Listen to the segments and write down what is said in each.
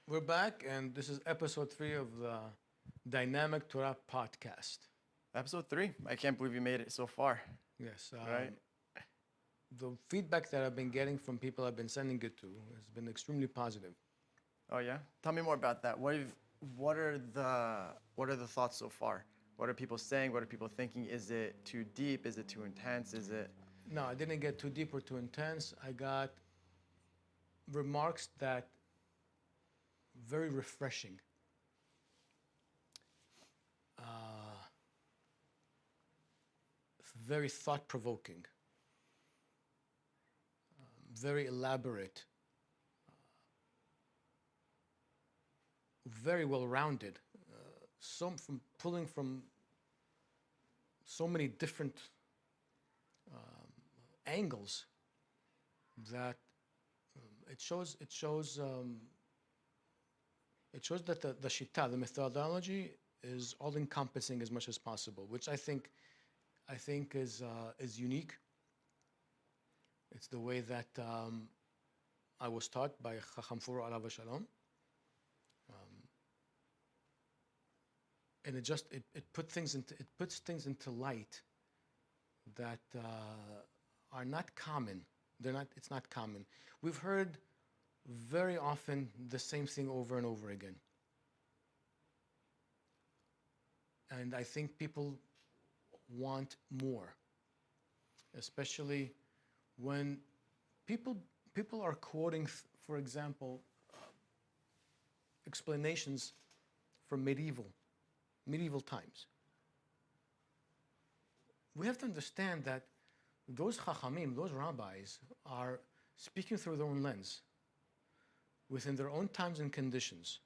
We're back, and this is episode 3 of the Dynamic Tora Podcast. Episode 3. I can't believe you made it so far. Yes, Right? the feedback that I've been getting from people I've been sending it to has been extremely positive. Oh yeah. Tell me more about that. What are the thoughts so far? What are people saying? What are people thinking? Is it too deep? Is it too intense? Is it? No, I didn't get too deep or too intense. I got remarks that very refreshing. Very thought-provoking, very elaborate, very well-rounded. From pulling from so many different angles that it shows that the shita, the methodology, is all-encompassing as much as possible, which I think is unique. It's the way that I was taught by Chacham Furo Alav Shalom, and it puts things into light that are not common. It's not common. We've heard very often the same thing over and over again, and I think people want more, especially when people are quoting, for example, explanations from medieval times. We have to understand that those chachamim, those rabbis, are speaking through their own lens, within their own times and conditions,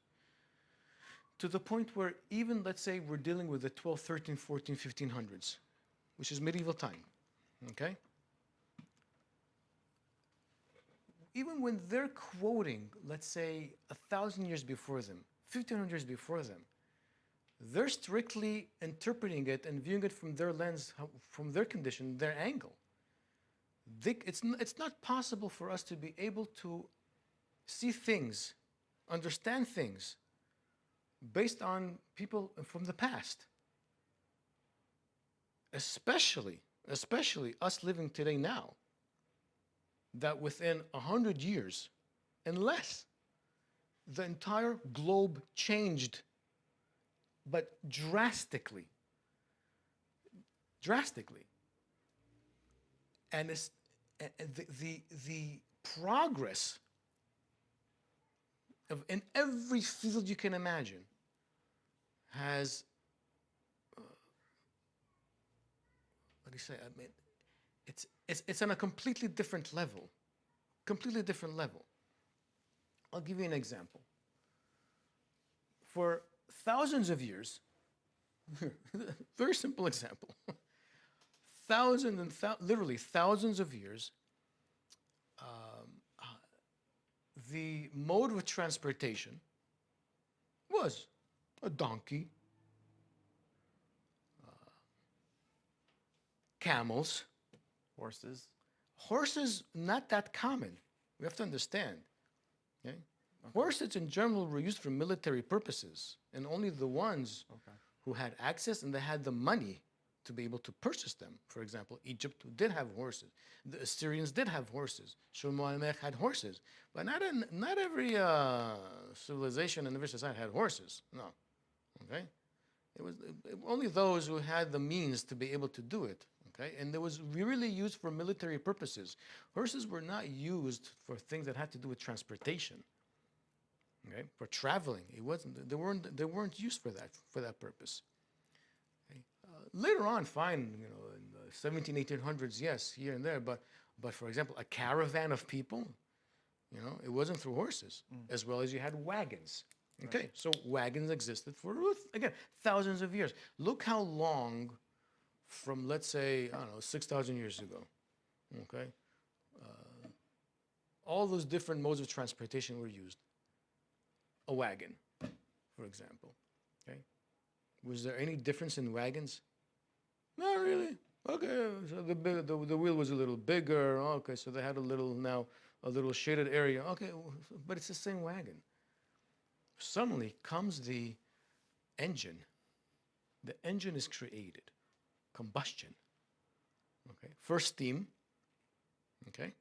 to the point where even, let's say, we're dealing with the 12, 13, 14, 1500s, which is medieval time, okay? Even when they're quoting, let's say, 1,000 years before them, 1,500 years before them, they're strictly interpreting it and viewing it from their lens, from their condition, their angle. It's not possible for us to be able to see things, understand things, based on people from the past. Especially us living today now, that within 100 years and less, the entire globe changed, but drastically. And the progress in every field you can imagine has, what do you say? I mean, it's on a completely different level. I'll give you an example. For thousands of years, very simple example. Literally thousands of years, the mode of transportation was a donkey, camels, Horses. horses. Not that common. We have to understand. Okay? Horses in general were used for military purposes, and only the ones who had access and they had the money to be able to purchase them. For example, Egypt did have horses. The Assyrians did have horses. Shlomo HaMelech had horses. But not every civilization and every society had horses. No. Okay? It was only those who had the means to be able to do it. Okay? And it was really used for military purposes. Horses were not used for things that had to do with transportation. Okay? For traveling. They weren't used for that purpose. Later on, fine, in the 17, 1800s, yes, here and there, but for example, a caravan of people, it wasn't through horses, as well as you had wagons. Okay, right. So wagons existed for, again, thousands of years. Look how long from, let's say, I don't know, 6,000 years ago, okay? All those different modes of transportation were used. A wagon, for example, okay? Was there any difference in wagons? Not really. Okay, so the wheel was a little bigger. Okay, so they had a little shaded area. Okay, but it's the same wagon. suddenly comes the engine. The engine is created, combustion. Okay, first steam. Okay,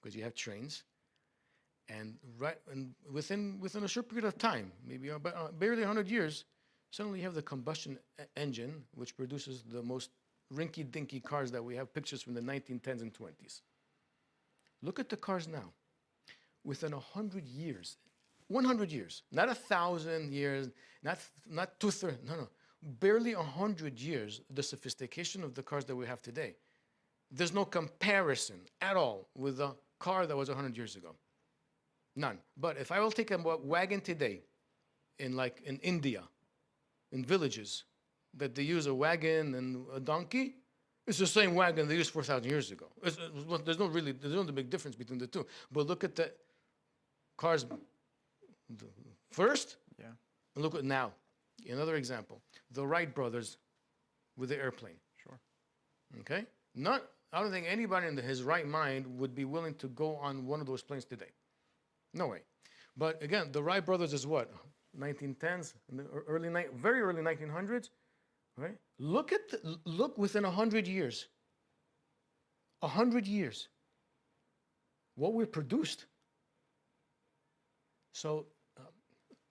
because you have trains, and within a short period of time, maybe about barely 100 years, suddenly you have the combustion engine, which produces the most rinky-dinky cars that we have pictures from the 1910s and 20s. Look at the cars now. Within 100 years, 100 years, not 1,000 years, not two-thirds, no, barely 100 years, the sophistication of the cars that we have today. There's no comparison at all with the car that was 100 years ago. None. But if I will take a wagon today, in India, in villages, that they use a wagon and a donkey, it's the same wagon they used 4,000 years ago. There's no big difference between the two. But look at the cars first, and look at now. Another example, the Wright brothers with the airplane. Sure. Okay? I don't think anybody in his right mind would be willing to go on one of those planes today. No way. But again, the Wright brothers is what? 1910s, very early 1900s, right? Look within 100 years. 100 years. What we produced. So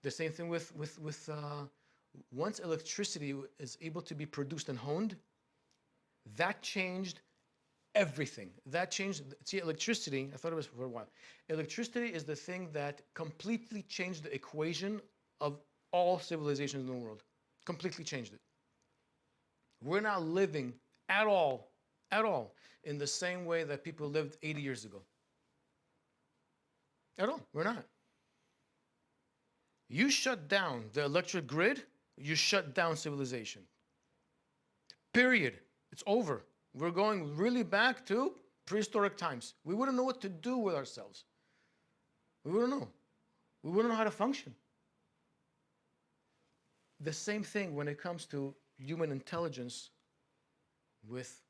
the same thing with once electricity is able to be produced and honed, that changed everything. That changed, electricity, I thought it was for a while. Electricity is the thing that completely changed the equation of all civilizations in the world. Completely changed it. We're not living at all, in the same way that people lived 80 years ago. At all, we're not. You shut down the electric grid, you shut down civilization. Period. It's over. We're going really back to prehistoric times. We wouldn't know what to do with ourselves. We wouldn't know. We wouldn't know how to function. The same thing when it comes to human intelligence with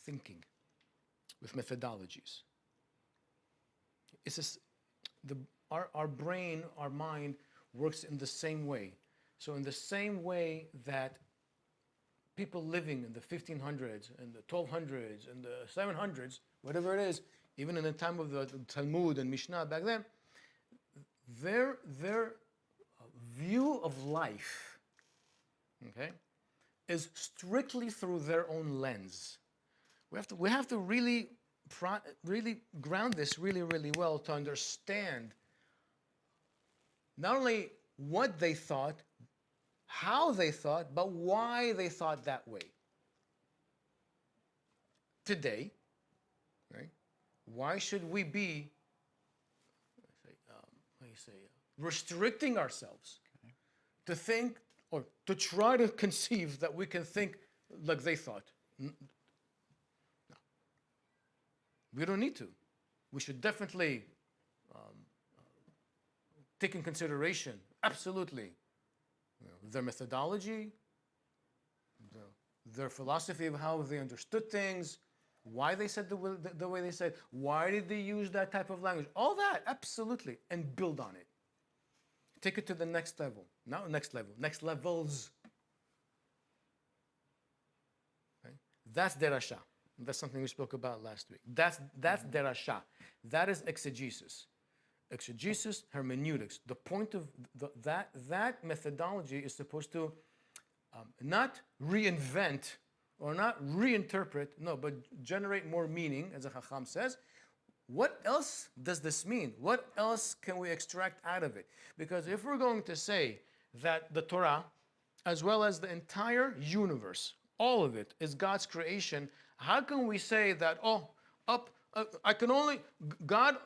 thinking, with methodologies. It's just our brain, our mind works in the same way. So in the same way that people living in the 1500s and the 1200s and the 700s, whatever it is, even in the time of the Talmud and Mishnah back then, their view of life, okay, is strictly through their own lens. We have to really ground this really, really well to understand not only what they thought, how they thought, but why they thought that way. Today, right? Why should we be restricting ourselves to think or to try to conceive that we can think like they thought? No. We don't need to. We should definitely take in consideration, absolutely, their methodology, their philosophy of how they understood things, why they said the way they said, why did they use that type of language, all that, absolutely, and build on it. Take it to the next level, not next level, next levels. Okay? That's derasha. That's something we spoke about last week. That's derasha. That is exegesis. Exegesis, hermeneutics. The point of that methodology is supposed to not reinvent or not reinterpret, no, but generate more meaning, as a Chacham says. What else does this mean? What else can we extract out of it? Because if we're going to say that the Torah, as well as the entire universe, all of it is God's creation, how can we say that, I can only, God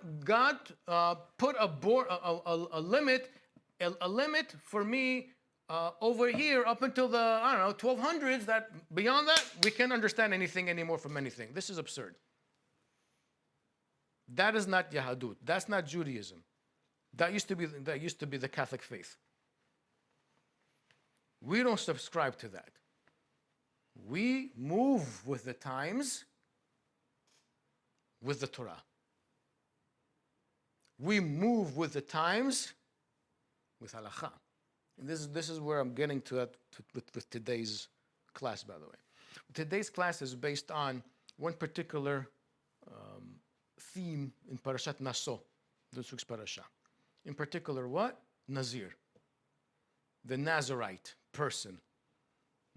put a limit for me over here up until the, 1200s, that beyond that, we can't understand anything anymore from anything. This is absurd. That is not Yahadut. That's not Judaism. That used to be the Catholic faith. We don't subscribe to that. We move with the times, with the Torah. We move with the times with Halakha. And this is where I'm getting to that with today's class, by the way. Today's class is based on one particular theme in Parashat Naso, this week's Parasha. In particular, what? Nazir. The Nazarite person.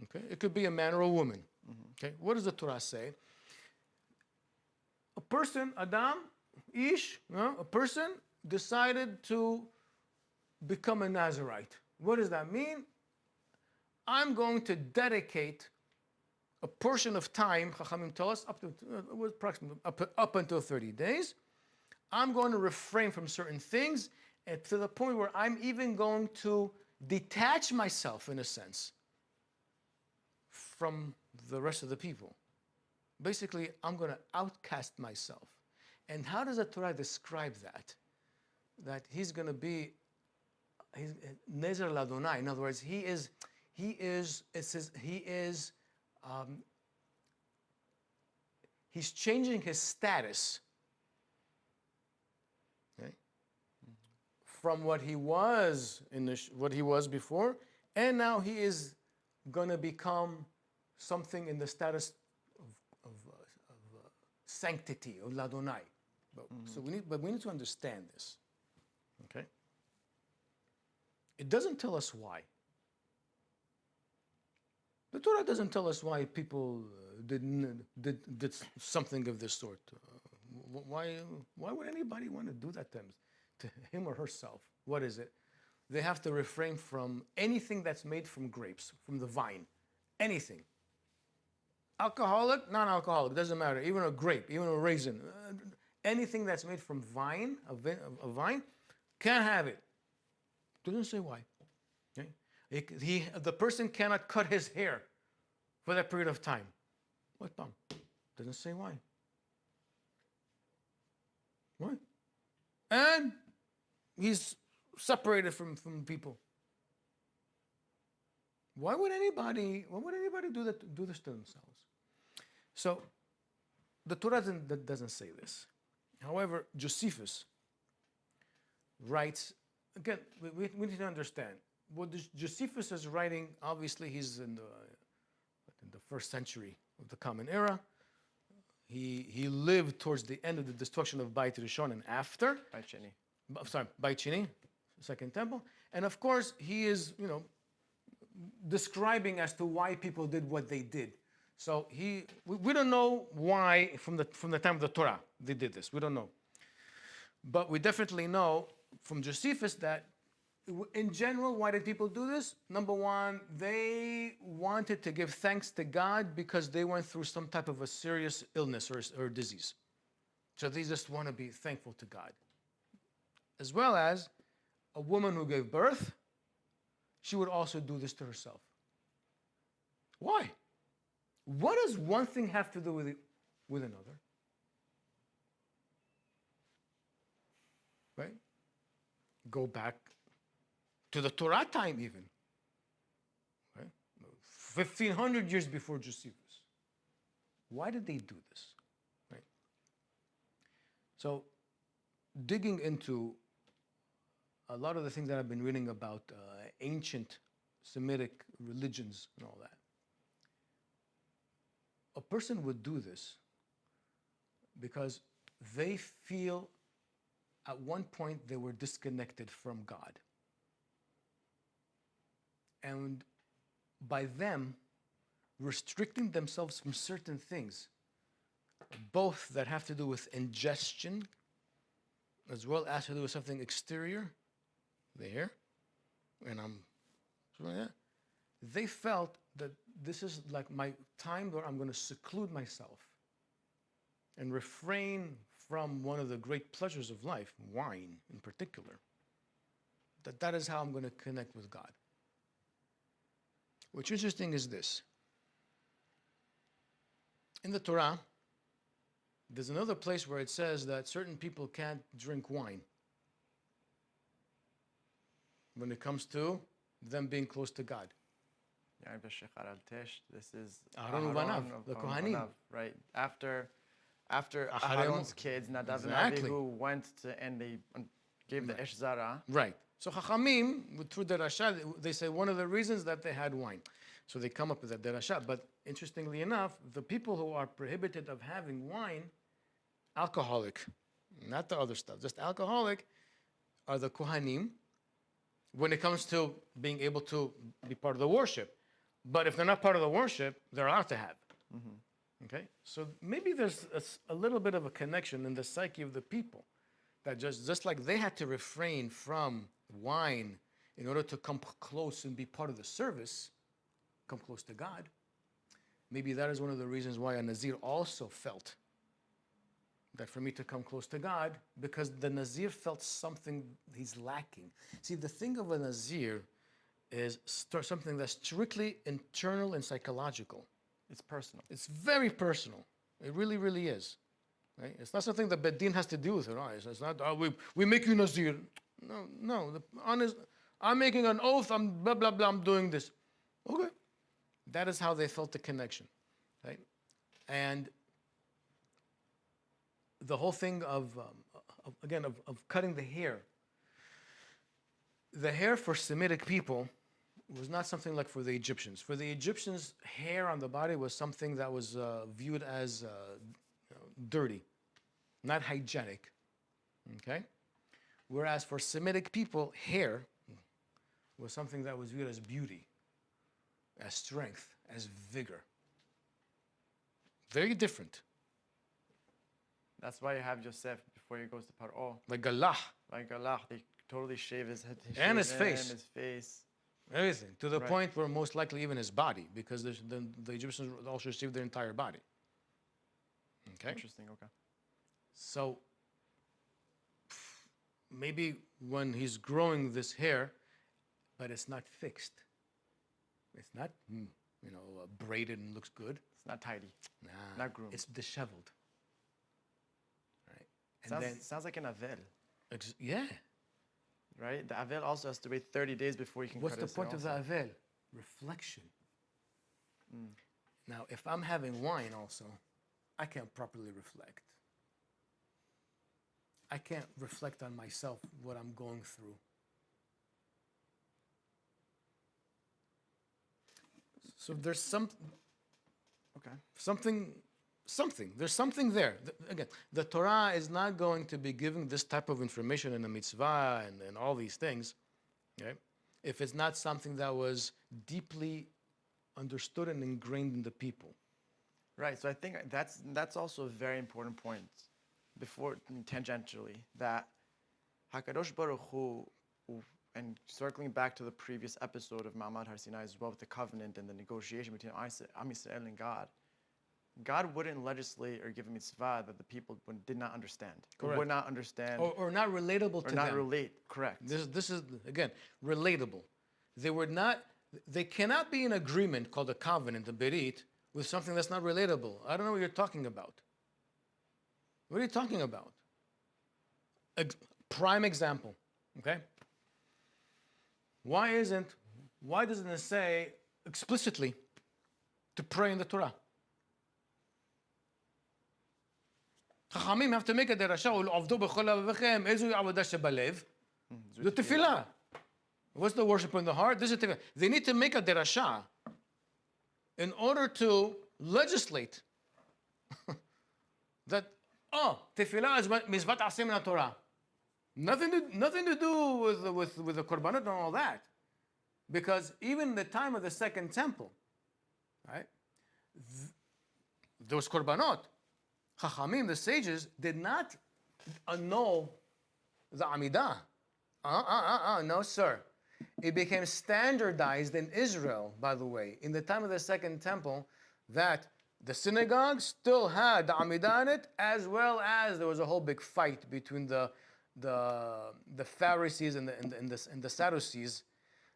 Okay? It could be a man or a woman. Okay? What does the Torah say? A person, Adam, Ish, a person decided to become a Nazarite. What does that mean? I'm going to dedicate a portion of time, Chachamim tell us, approximately up until 30 days. I'm going to refrain from certain things, and to the point where I'm even going to detach myself, in a sense, from the rest of the people. Basically, I'm going to outcast myself. And how does the Torah describe that? That he's going to be Nezer Ladonai. In other words, he's changing his status, okay, from what he was what he was before, and now he is going to become something in the status of sanctity, of Ladonai. So we need to understand this. Okay? It doesn't tell us why. The Torah doesn't tell us why people did something of this sort. Why would anybody want to do that to him or herself? What is it? They have to refrain from anything that's made from grapes, from the vine. Anything. Alcoholic, non-alcoholic, doesn't matter. Even a grape, even a raisin. Anything that's made from vine, a vine, can't have it. Doesn't say why. Okay? The person cannot cut his hair for that period of time. What problem? Doesn't say why. Why? And he's separated from people. Why would anybody do this to themselves? So the Torah doesn't say this. However, Josephus writes, again, we need to understand. What Josephus is writing, obviously he's in the first century of the Common Era. He lived towards the end of the destruction of Beit Rishon and after. Beit Sheni, Second Temple. And of course, he is, describing as to why people did what they did. So we don't know why from the time of the Torah they did this. We don't know. But we definitely know from Josephus that in general, why did people do this? Number one, they wanted to give thanks to God because they went through some type of a serious illness or disease. So they just want to be thankful to God. As well as a woman who gave birth, she would also do this to herself. Why? What does one thing have to do with another? Right? Go back to the Torah time even. Right? 1,500 years before Josephus. Why did they do this? Right? So, digging into a lot of the things that I've been reading about ancient Semitic religions and all that, a person would do this because they feel at one point they were disconnected from God. And by them restricting themselves from certain things, both that have to do with ingestion as well as to do with something exterior, they hear, and they felt that this is like my time where I'm going to seclude myself and refrain from one of the great pleasures of life, wine in particular. That is how I'm going to connect with God. What's interesting is this. In the Torah, there's another place where it says that certain people can't drink wine when it comes to them being close to God. This is Aaron Uvanav, the Kohanim. Right? After Aaron's kids, Nadav and Abihu went to, and they Gave the Esh Zara. Right. So Chachamim, through Derasha, they say one of the reasons that they had wine. So they come up with that Derasha. But interestingly enough, the people who are prohibited of having wine, alcoholic, not the other stuff, just alcoholic, are the Kohanim when it comes to being able to be part of the worship. But if they're not part of the worship, they're allowed to have. Okay? So maybe there's a little bit of a connection in the psyche of the people that just like they had to refrain from wine in order to come close and be part of the service, come close to God. Maybe that is one of the reasons why a Nazir also felt that for me to come close to God, because the Nazir felt something he's lacking. See, the thing of a Nazir is something that's strictly internal and psychological. It's personal. It's very personal. It really, really is. Right? It's not something that Bedin has to do with it. Right? It's not, we make you Nazir. No. I'm making an oath, I'm blah, blah, blah, I'm doing this. Okay. That is how they felt the connection. Right? And the whole thing of cutting the hair. The hair for Semitic people was not something like for the Egyptians. For the Egyptians, hair on the body was something that was viewed as dirty, not hygienic. Okay? Whereas for Semitic people, hair was something that was viewed as beauty, as strength, as vigor. Very different. That's why you have Yosef before he goes to Paro. Like Allah. Like Allah, they totally shave his head. And his face. And his face. Everything. To the Right. point where most likely even his body, because the Egyptians also shaved their entire body. Okay? Interesting, okay. So maybe when he's growing this hair, but it's not fixed. It's not, braided and looks good. It's not tidy. Nah. Not groomed. It's disheveled. Right? And Sounds like an Avel, yeah. right? The Avel also has to wait 30 days before you can What's cut the his hair point of the also. Avel? Reflection. Now, if I'm having wine also, I can't properly reflect. I can't reflect on myself, what I'm going through. So there's something. There's something there. Again, the Torah is not going to be giving this type of information in a mitzvah and all these things, okay, if it's not something that was deeply understood and ingrained in the people. Right, so I think that's also a very important point, before tangentially, that HaKadosh Baruch Hu, and circling back to the previous episode of Ma'amad Har Sinai as well, with the covenant and the negotiation between Am Yisrael and God wouldn't legislate or give a mitzvah that the people did not understand. Correct. Or would not understand. Or not relatable to or not them. relate, correct. This is, again, relatable. They cannot be in agreement, called a covenant, a berit, with something that's not relatable. I don't know what you're talking about. What are you talking about? Prime example, okay? Why doesn't it say explicitly to pray in the Torah? Chachamim have to make a derasha, ולעבדו בכל לבבכם, איזו עבודה שבלב? זו תפילה. What's the worship in the heart? This is tefillah. They need to make a derasha in order to legislate that, tefillah is Misvat Asim in Torah. Nothing to do with the korbanot and all that. Because even in the time of the Second Temple, right, there was korbanot. Chachamim, the sages, did not annul the Amidah. No, sir. It became standardized in Israel, by the way, in the time of the Second Temple, that the synagogue still had the Amidah in it, as well as there was a whole big fight between the Pharisees and the Sadducees,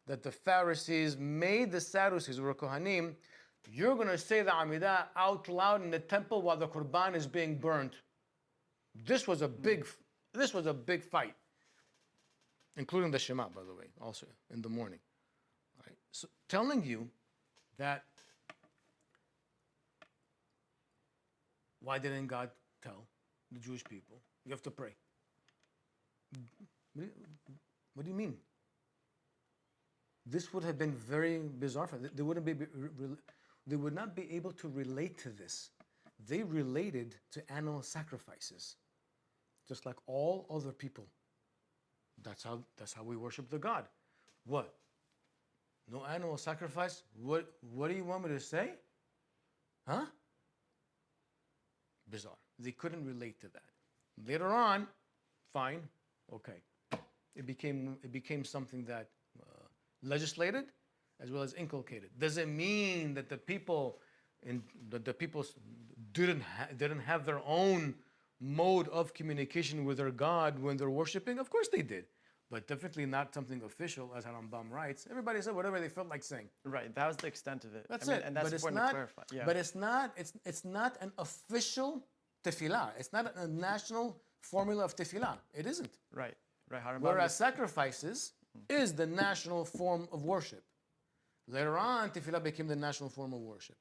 that the Pharisees made the Sadducees, who were Kohanim, you're going to say the Amidah out loud in the temple while the Qurban is being burnt. This was a big fight, including the Shema, by the way, also in the morning. Right? So telling you that, why didn't God tell the Jewish people, you have to pray? What do you mean? This would have been very bizarre for them. They would not be able to relate to this. They related to animal sacrifices, just like all other people. That's how we worship the God. What? No animal sacrifice? What do you want me to say? Huh? Bizarre. They couldn't relate to that. Later on, fine, okay. It became something that legislated as well as inculcated. Does it mean that the people didn't have their own mode of communication with their God when they're worshiping? Of course they did, but definitely not something official, as Harambam writes. Everybody said whatever they felt like saying. Right, that was the extent of it. That's it. And that's but important to clarify. Yeah. But it's not an official tefillah. It's not a national formula of tefillah. It isn't. Right. Harambam Whereas sacrifices is the national form of worship. Later on, tefillah became the national form of worship.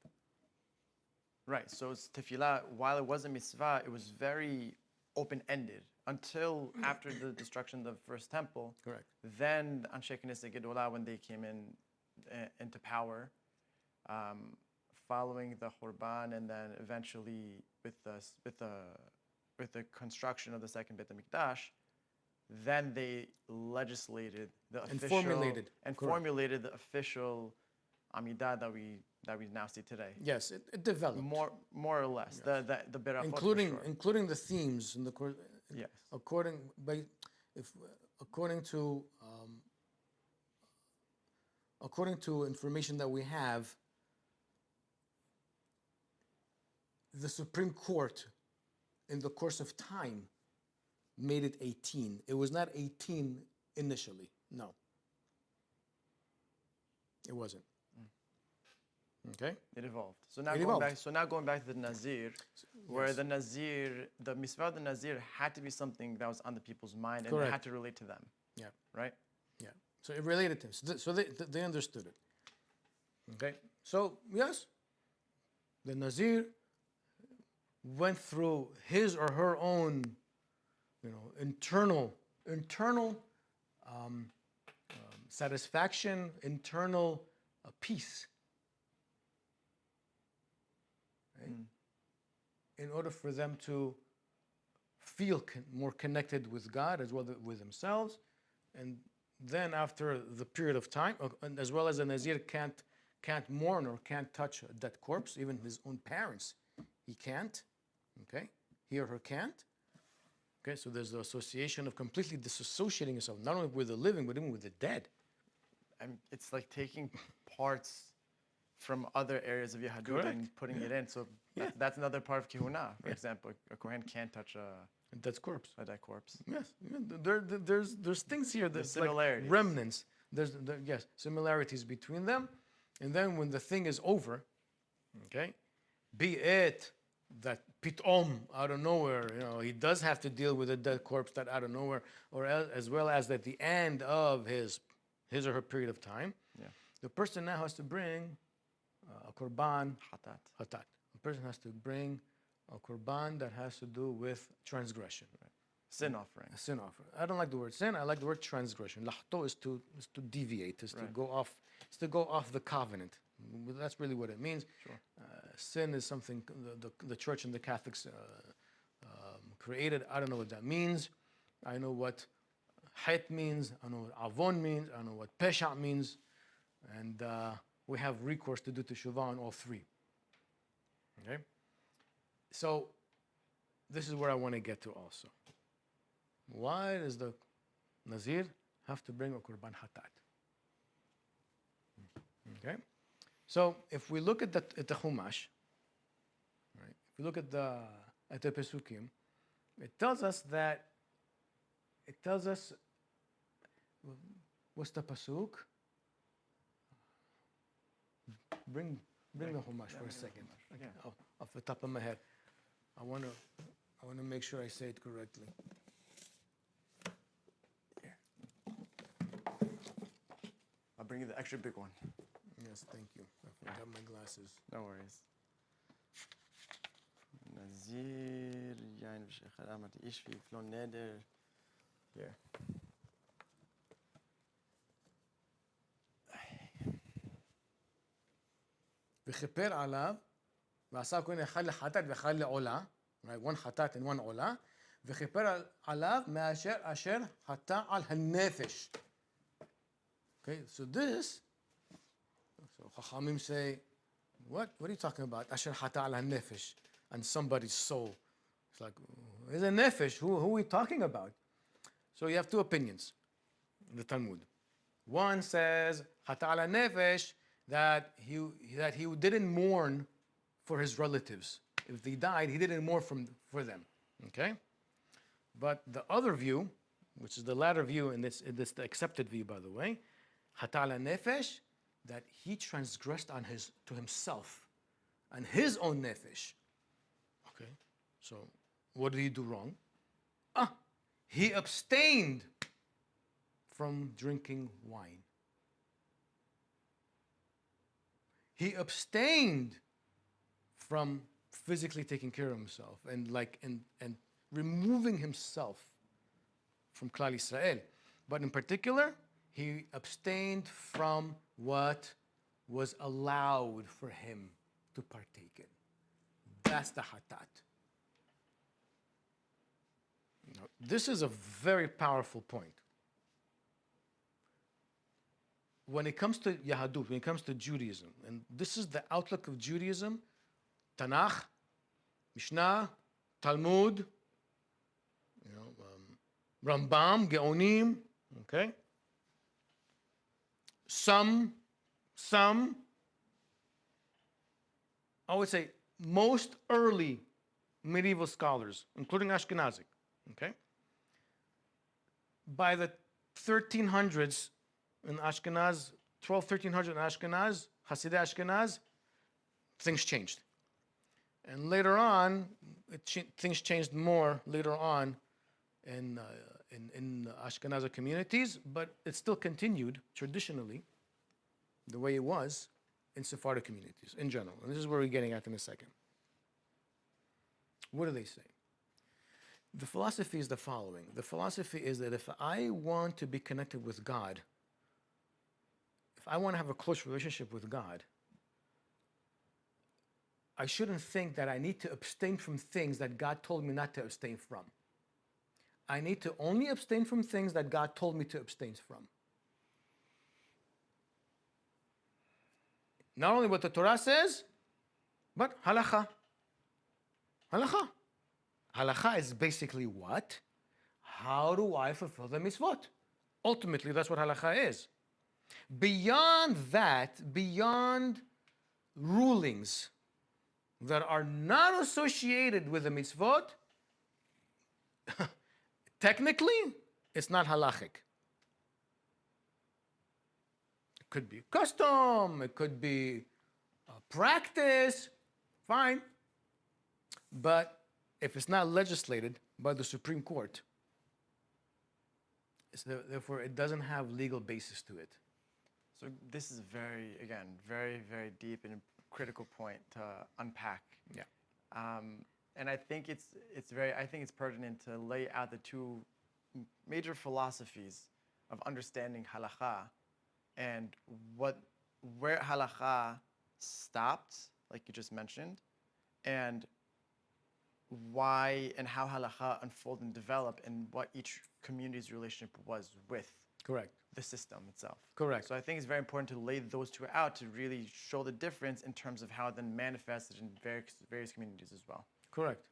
Right. So it's tefillah, while it was a mitzvah, it was very open-ended until after the destruction of the first temple. Correct. Then Anshe Knesset Gedolah, when they came into power, following the Khurban, and then eventually with the construction of the second Beit HaMikdash, then they legislated the official formulated the official Amidah that we now see today. Yes, it developed More or less. Yes. The berachot, including the themes in the course. Yes. According to information that we have, the Supreme Court, in the course of time, made it 18. It was not 18 initially. No. It wasn't. Okay? It evolved. So now going back to the Nazir, where the Nazir, the Misva of the Nazir had to be something that was on the people's mind and had to relate to them. Yeah. Right? Yeah. So it related to them. So they understood it. Okay? So, yes, the Nazir went through his or her own, internal satisfaction, internal peace. Right? In order for them to feel more connected with God as well as with themselves. And then after the period of time, as well as a Nazir can't mourn or can't touch a dead corpse, even his own parents, he can't. Okay? He or her can't. Okay, so there's the association of completely disassociating yourself, not only with the living, but even with the dead. And it's like taking parts from other areas of Yahadut and putting it in. So that's another part of Kehuna. For example, a Kohen can't touch a dead corpse. Yes, there's things here. There's similarities. Like remnants. There's similarities between them. And then when the thing is over, okay, be it that pitom, out of nowhere, he does have to deal with a dead corpse that out of nowhere, or as well as at the end of his or her period of time, the person now has to bring a korban hatat. A person has to bring a korban that has to do with transgression. Right. Sin offering. A sin offering. I don't like the word sin. I like the word transgression. Lahto is to deviate, to go off the covenant. That's really what it means. Sure. Sin is something the church and the Catholics created. I don't know what that means. I know what hayt means. I know what avon means. I know what pesha means. And we have recourse to do teshuvah on all three. Okay? So this is where I want to get to also. Why does the Nazir have to bring a korban hatat? Okay? So if we look at the Chumash, right? If we look at the Pesukim, it tells us what's the pasuk? Bring the Chumash for a second. Okay. Oh, off the top of my head, I want to make sure I say it correctly. I'll bring you the extra big one. Yes, thank you. I forgot my glasses. No worries. Nazir, yain v'shechad amati ish v'iflo neder. Here. וכיפר עליו, ועשה כהן אחד לחטאת ואחד לעולה, right? one חטאת and one עולה, וכיפר עליו מאשר אשר חטא על הנפש. Okay, so this, so Chachamim say, what are you talking about? Asher hata al hanefesh, on somebody's soul. It's like, it's a nefesh. Who are we talking about? So you have two opinions in the Talmud. One says hata al hanefesh, that he didn't mourn for his relatives. If they died, he didn't mourn for them. Okay, but the other view, which is the latter view, and this the accepted view, by the way, hata al hanefesh, that he transgressed to himself, and his own nefesh. Okay, so what did he do wrong? He abstained from drinking wine. He abstained from physically taking care of himself and removing himself from Klal Yisrael. But in particular, he abstained from what was allowed for him to partake in. That's the hatat. Now, this is a very powerful point. When it comes to Yahadut, when it comes to Judaism, and this is the outlook of Judaism, Tanakh, Mishnah, Talmud, Rambam, Geonim, okay? Some, I would say most early medieval scholars, including Ashkenazic, okay? By the 1300s in Ashkenaz, 1300 in Ashkenaz, Hasidei Ashkenaz, things changed. And later on, things changed more later on in Ashkenazi communities, but it still continued traditionally the way it was in Sephardic communities in general. And this is where we're getting at in a second. What do they say? The philosophy is the following. The philosophy is that if I want to be connected with God, if I want to have a close relationship with God, I shouldn't think that I need to abstain from things that God told me not to abstain from. I need to only abstain from things that God told me to abstain from. Not only what the Torah says, but halakha. Halakha. Halakha is basically what? How do I fulfill the mitzvot? Ultimately, that's what halakha is. Beyond that, beyond rulings that are not associated with the mitzvot, technically, it's not halachic. It could be custom, it could be practice, fine. But if it's not legislated by the Supreme Court, therefore it doesn't have legal basis to it. So this is very, very deep and critical point to unpack. Yeah. And I think it's pertinent to lay out the two major philosophies of understanding halakha and where halakha stopped, like you just mentioned, and why and how halakha unfolded and developed, and what each community's relationship was with Correct. the system itself. Correct. So I think it's very important to lay those two out to really show the difference in terms of how it then manifested in various communities as well. Correct.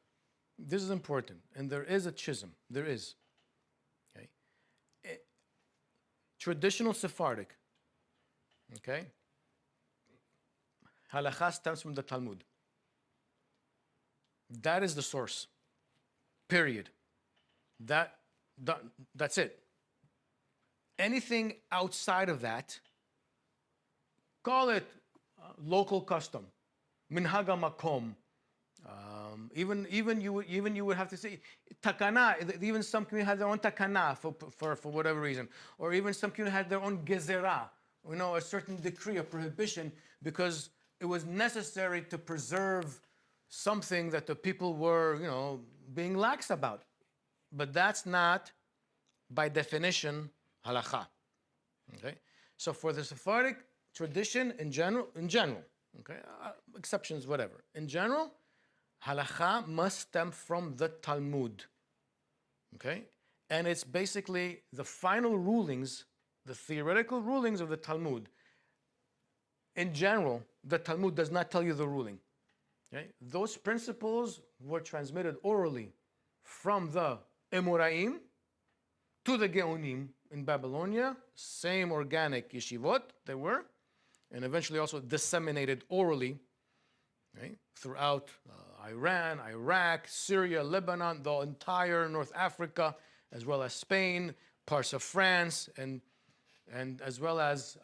This is important. And there is a schism. There is. Okay. Traditional Sephardic, okay, halakha stems from the Talmud. That is the source. Period. That's it. Anything outside of that, call it local custom, minhag makom. Even you would have to say takana. Even some communities have their own takana for whatever reason, or even some communities have their own gezerah. A certain decree of prohibition because it was necessary to preserve something that the people were, being lax about. But that's not, by definition, halakha. Okay? So for the Sephardic tradition in general, Okay, exceptions, whatever. In general, halakha must stem from the Talmud. Okay, and it's basically the final rulings, the theoretical rulings of the Talmud. In general, the Talmud does not tell you the ruling. Okay? Those principles were transmitted orally from the Emoraim to the Geonim in Babylonia, same organic yeshivot they were, and eventually also disseminated orally, okay, throughout Iran, Iraq, Syria, Lebanon, the entire North Africa, as well as Spain, parts of France, and as well as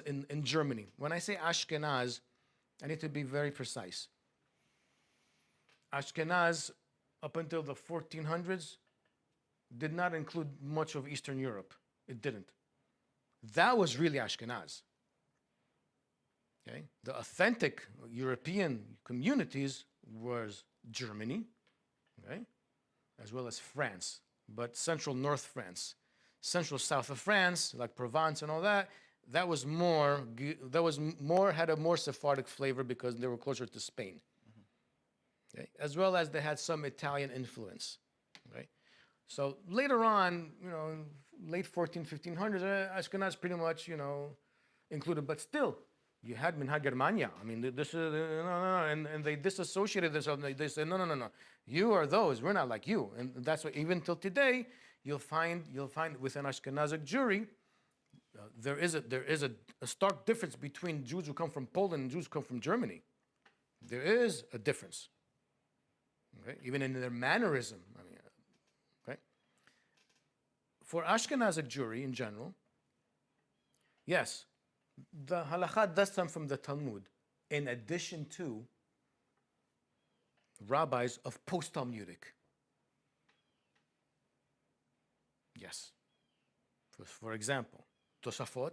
in Germany. When I say Ashkenaz, I need to be very precise. Ashkenaz, up until the 1400s, did not include much of Eastern Europe. It didn't. That was really Ashkenaz. Okay? The authentic European communities was Germany, okay? As well as France, but central north France. Central south of France, like Provence and all that, had a more Sephardic flavor because they were closer to Spain. Okay? As well as they had some Italian influence. Okay? So later on, late 1500s, Ashkenaz pretty much, included, but still, you had Minhag Germania. I mean, this is, and they disassociated themselves. They said, no, you are those, we're not like you. And that's why even till today, you'll find within Ashkenazic Jewry, there is a stark difference between Jews who come from Poland and Jews who come from Germany. There is a difference, okay? Even in their mannerism. Okay. For Ashkenazic Jewry in general, yes, the halakha does come from the Talmud, in addition to rabbis of post-Talmudic. Yes. For example, Tosafot,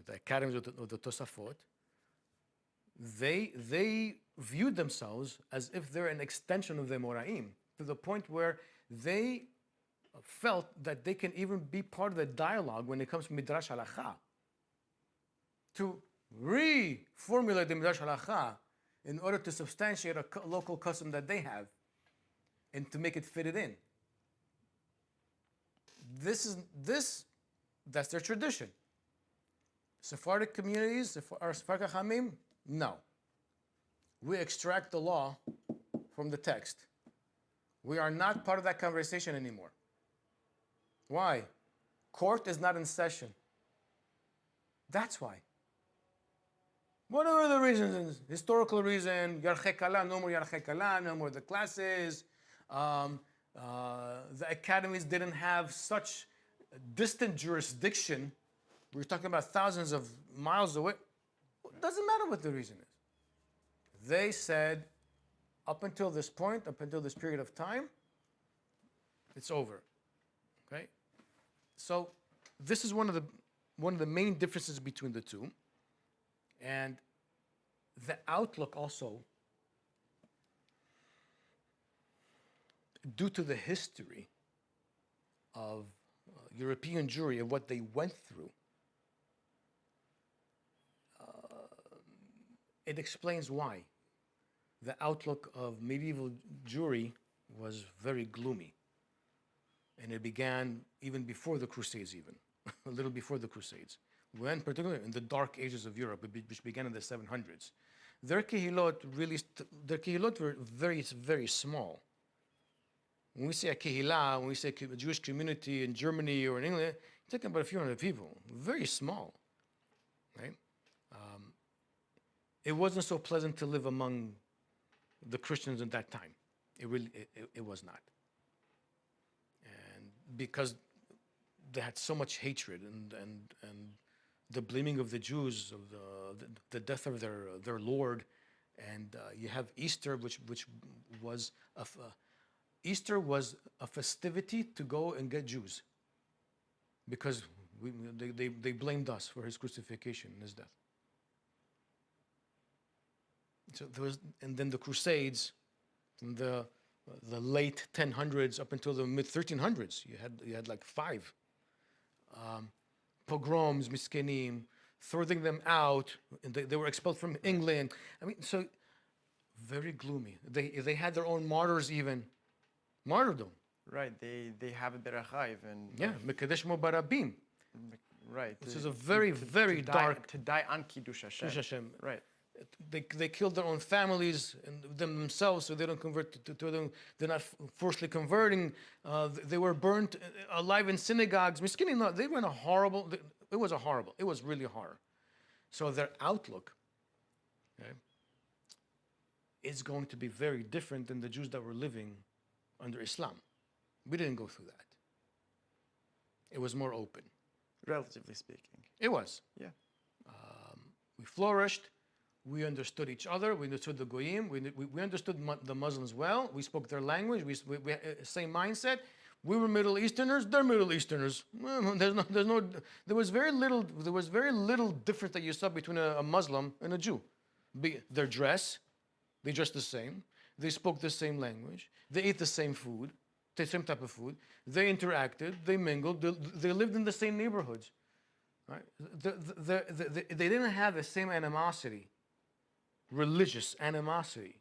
the academies of the Tosafot, they viewed themselves as if they're an extension of the Moraim, to the point where they felt that they can even be part of the dialogue when it comes to Midrash Halakha, to reformulate the Midrash Halakha in order to substantiate a local custom that they have and to make it fit it in. That's their tradition. Sephardic communities, Sephardic Hamim, no. We extract the law from the text. We are not part of that conversation anymore. Why? Court is not in session. That's why. What are the reasons? Historical reason, Yarchei Kala, no more Yarchei Kala, no more the classes. The academies didn't have such distant jurisdiction. We're talking about thousands of miles away. It doesn't matter what the reason is. They said, up until this point, up until this period of time, it's over. Okay? So this is one of the main differences between the two. And the outlook also, due to the history of European Jewry, of what they went through, it explains why the outlook of medieval Jewry was very gloomy. And it began even before the Crusades, a little before the Crusades. When, particularly in the dark ages of Europe, which began in the 700s, their kehilot were very, very small. When we say a kehillah, when we say a Jewish community in Germany or in England, you're talking about a few hundred people, very small, right? It wasn't so pleasant to live among the Christians at that time. It was not. And because they had so much hatred and the blaming of the Jews, of the death of their Lord, and you have Easter, which was Easter was a festivity to go and get Jews, because they blamed us for his crucifixion and his death. So there was, and then the Crusades, from the late 1000s up until the mid 1300s, you had like 5. pogroms, miskenim, throwing them out. And they were expelled from England. I mean, so very gloomy. They had their own martyrs even. Martyrdom. Right. They have a beracha even. Yeah, Mekadesh Mo Barabim. Right. This is a very, very dark. To die on Kiddush Hashem. Kiddush Hashem. Right. They killed their own families and themselves, so they don't convert to them. They're not forcibly converting. They were burnt alive in synagogues. Miskini, no, they were in a horrible. It was a horrible. It was really horror. So their outlook, okay, is going to be very different than the Jews that were living under Islam. We didn't go through that. It was more open. Relatively speaking. It was. Yeah. We flourished. We understood each other. We understood the Goyim. We understood the Muslims well. We spoke their language. We had the same mindset. We were Middle Easterners. They're Middle Easterners. There was very little difference that you saw between a Muslim and a Jew. Their dress, they dressed the same. They spoke the same language. They ate the same food, the same type of food. They interacted. They mingled. They lived in the same neighborhoods. Right? They didn't have the same animosity. Religious animosity,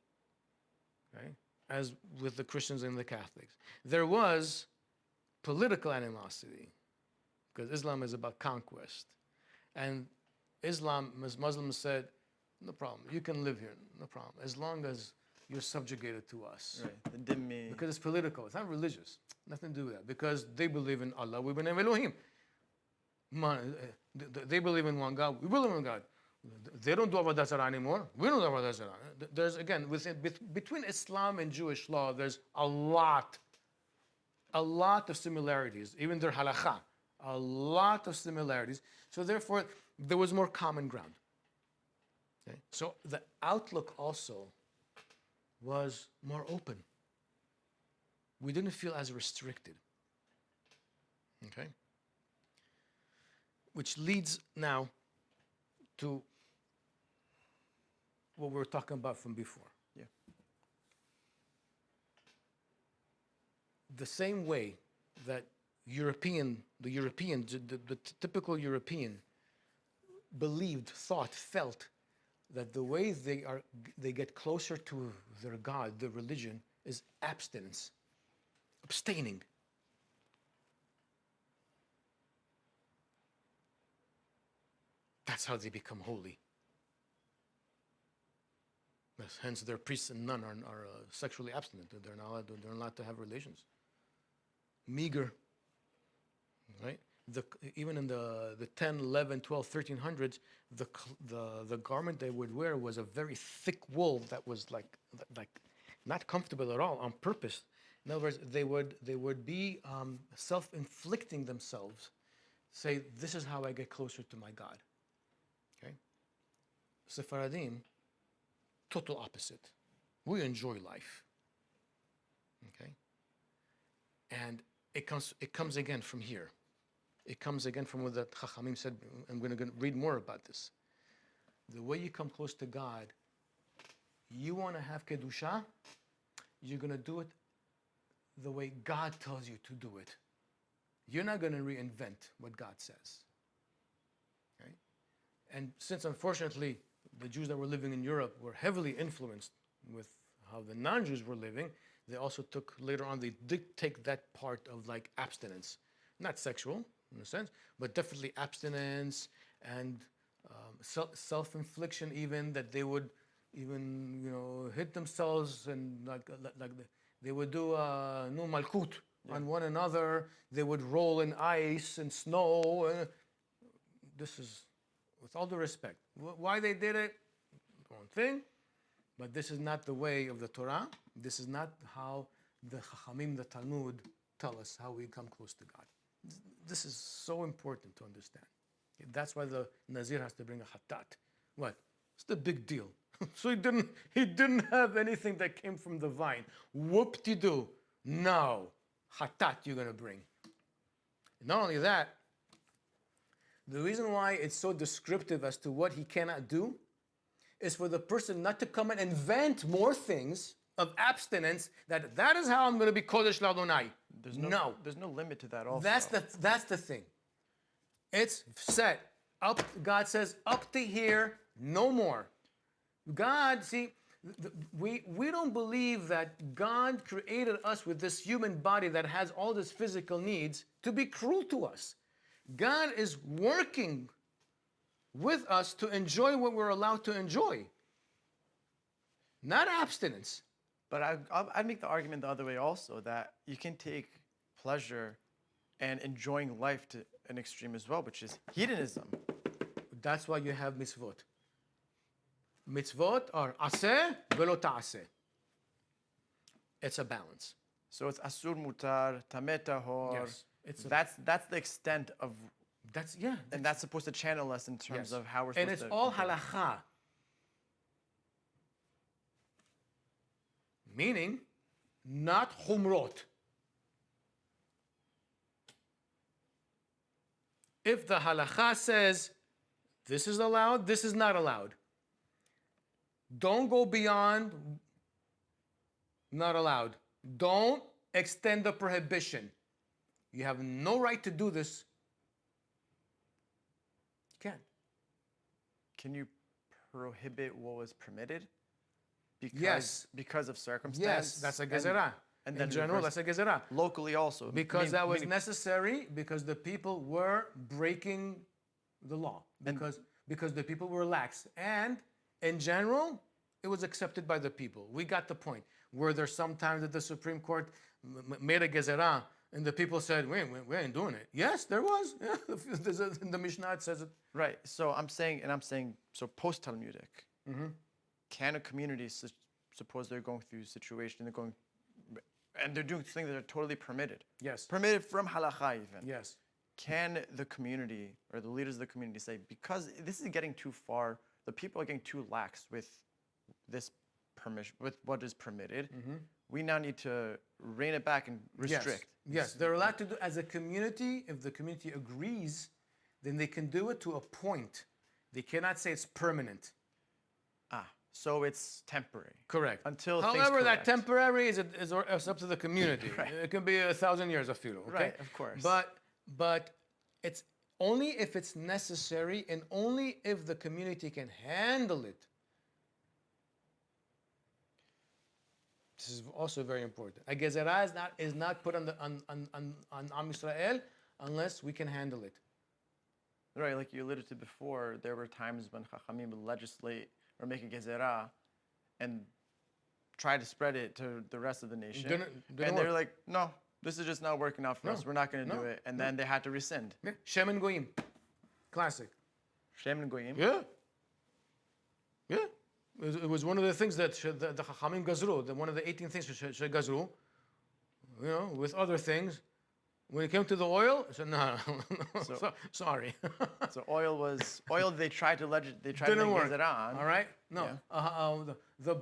right? As with the Christians and the Catholics. There was political animosity, because Islam is about conquest. And Islam, as Muslims said, no problem, you can live here, no problem, as long as you're subjugated to us. Right, the dhimmi. Because it's political, it's not religious, nothing to do with that. Because they believe in Allah, we believe in Elohim. They believe in one God, we believe in one God. They don't do Avodah Zarah anymore. We don't do Avodah Zarah. There's, again, between Islam and Jewish law, there's a lot of similarities. Even their Halakha, a lot of similarities. So therefore, there was more common ground. Okay? So the outlook also was more open. We didn't feel as restricted. Okay? Which leads now to what we were talking about from before. Yeah. The same way that the typical European believed, thought, felt that the way they get closer to their God, their religion, is abstinence, abstaining. That's how they become holy. Hence, their priests and nuns are sexually abstinent. They're not allowed to have relations. Meager, right? Even in the 10, 11, 12, 1300s, the garment they would wear was a very thick wool that was like not comfortable at all on purpose. In other words, they would be self-inflicting themselves. Say, this is how I get closer to my God. Okay? Sephardim, total opposite. We enjoy life. Okay? And it comes again from here. It comes again from what the Chachamim said. I'm going to read more about this. The way you come close to God, you want to have Kedusha, you're going to do it the way God tells you to do it. You're not going to reinvent what God says. Okay? And since, unfortunately, the Jews that were living in Europe were heavily influenced with how the non-Jews were living, they also took, later on, they did take that part of like abstinence. Not sexual, in a sense, but definitely abstinence and self-infliction even, that they would even, hit themselves and they would do no malkut on one another. They would roll in ice and snow. This is, with all due respect, why they did it, one thing, but this is not the way of the Torah. This is not how the Chachamim, the Talmud, tell us how we come close to God. This is so important to understand. That's why the Nazir has to bring a hatat. What? It's the big deal. So he didn't have anything that came from the vine. Whoop-de-doo. No. Hatat you're going to bring. Not only that, the reason why it's so descriptive as to what he cannot do is for the person not to come and invent more things of abstinence, that is how I'm going to be Kodesh L'Adonai. There's no limit to that also. That's the thing. It's set. Up. God says, up to here, no more. God, see, we don't believe that God created us with this human body that has all these physical needs to be cruel to us. God is working with us to enjoy what we're allowed to enjoy, not abstinence. But I'd make the argument the other way also, that you can take pleasure and enjoying life to an extreme as well, which is hedonism. That's why you have mitzvot. Mitzvot are aseh velo ta'aseh. It's a balance. So it's asur mutar, tameh tahor. Yes, That's the extent of, yeah. and that's supposed to channel us in terms of how we're supposed to. And it's all halakha. Meaning, not chumrot. If the halakha says, this is allowed, this is not allowed. Don't go beyond not allowed. Don't extend the prohibition. You have no right to do this. You can't. Can you prohibit what was permitted? Because of circumstance? Yes, that's a gezerah. And then in general, that's a gezerah. Locally also. Because that was necessary, because the people were breaking the law. Because the people were lax. And in general, it was accepted by the people. We got the point. Were there some times that the Supreme Court made a gezerah and the people said, we ain't doing it? Yes, there was. Yeah, in the Mishnah it says it. Right. So I'm saying, so post-Talmudic, can a community, suppose they're going through a situation, and they're doing things that are totally permitted. Yes. Permitted from halakha even. Yes. Can the community or the leaders of the community say, because this is getting too far, the people are getting too lax with this permission, with what is permitted, we now need to rein it back and restrict. Yes, they're allowed to do as a community. If the community agrees, then they can do it to a point. They cannot say it's permanent. So it's temporary. Correct. Until however, that temporary is up to the community. Right. It can be 1,000 years of filo. Okay? Right, of course. But it's only if it's necessary and only if the community can handle it. This is also very important. A gezerah is not put on Am Yisrael unless we can handle it. Right, like you alluded to before, there were times when Chachamim would legislate or make a gezerah and try to spread it to the rest of the nation. Didn't they're work. like, no, this is just not working out for us. We're not going to do it. And then they had to rescind. Yeah. Shem and Goyim. Classic. Shem and Goyim. Yeah. Yeah. It was one of the things that the Chachamim gazru, one of the 18 things she gazru, with other things. When it came to the oil, I said, no. Sorry. So oil, they tried to make gezerah on. All right? No. Yeah. The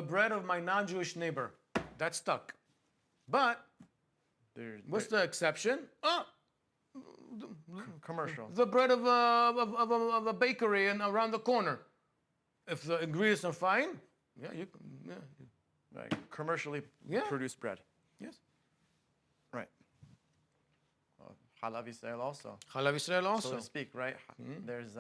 bread of my non-Jewish neighbor, that stuck. But what's the exception? Commercial. The bread of a bakery and around the corner. If the ingredients are fine, Right. Commercially produced bread. Yes. Right. Halav Yisrael also. Halav Yisrael also. So to speak, right? There's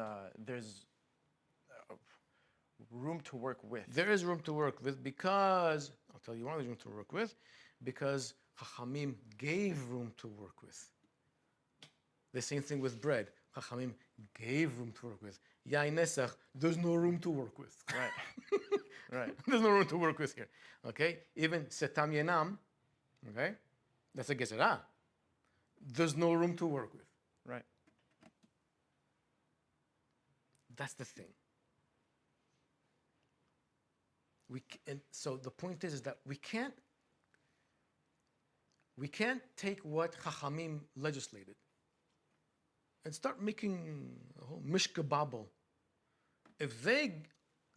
room to work with. There is room to work with because, I'll tell you why there's room to work with, because Chachamim gave room to work with. The same thing with bread. Chachamim gave room to work with. Yain Nesach, there's no room to work with. Right. Right. There's no room to work with here. Okay? Even Setam Yenam, okay? That's a gezerah. There's no room to work with. Right. That's the thing. And so the point is that we can't take what Chachamim legislated and start making a whole mishkababel. If they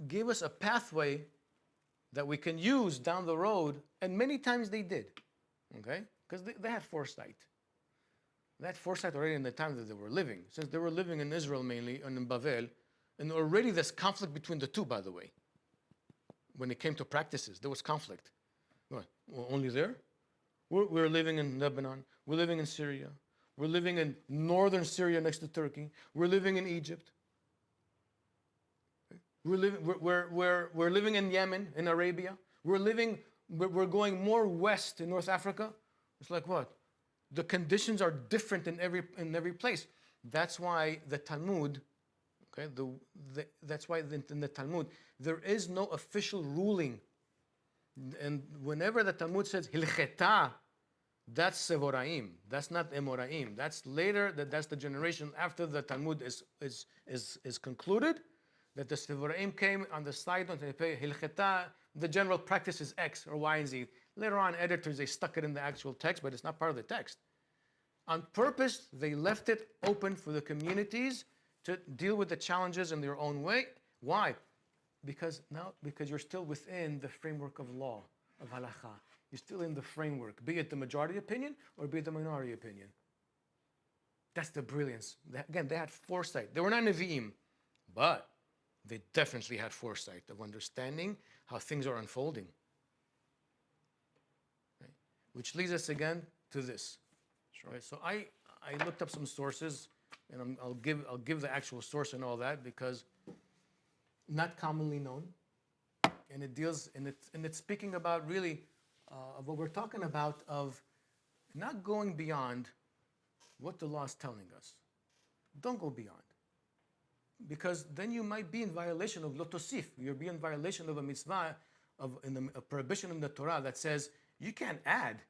gave us a pathway that we can use down the road, and many times they did, okay? Because they had foresight. They had foresight already in the time that they were living, since they were living in Israel mainly and in Bavel, and already there's conflict between the two, by the way. When it came to practices, there was conflict. What? Well, only there? We're living in Lebanon. We're living in Syria. We're living in northern Syria next to Turkey. We're living in Egypt. We're living in Yemen, in Arabia. We're going more west in North Africa. It's like what? The conditions are different in every place. That's why the Talmud, okay, that's why in the Talmud there is no official ruling. And whenever the Talmud says Hilcheta, that's Sevoraim. That's not Emoraim. That's later. That's the generation after the Talmud is concluded. That the Sevoraim came on the side and they pay Hilcheta. The general practice is X or Y and Z. Later on, editors they stuck it in the actual text, but it's not part of the text. On purpose, they left it open for the communities to deal with the challenges in their own way. Why? Because you're still within the framework of law, of halakha. You're still in the framework, be it the majority opinion or be it the minority opinion. That's the brilliance. Again, they had foresight. They were not Nevi'im, but they definitely had foresight of understanding how things are unfolding. Right? Which leads us again to this. Sure. Right? So I looked up some sources, and I'll give the actual source and all that because not commonly known, and it's speaking about really of what we're talking about of not going beyond what the law is telling us. Don't go beyond. Because then you might be in violation of lotosif. You'll be in violation of a mitzvah, a prohibition in the Torah that says you can't add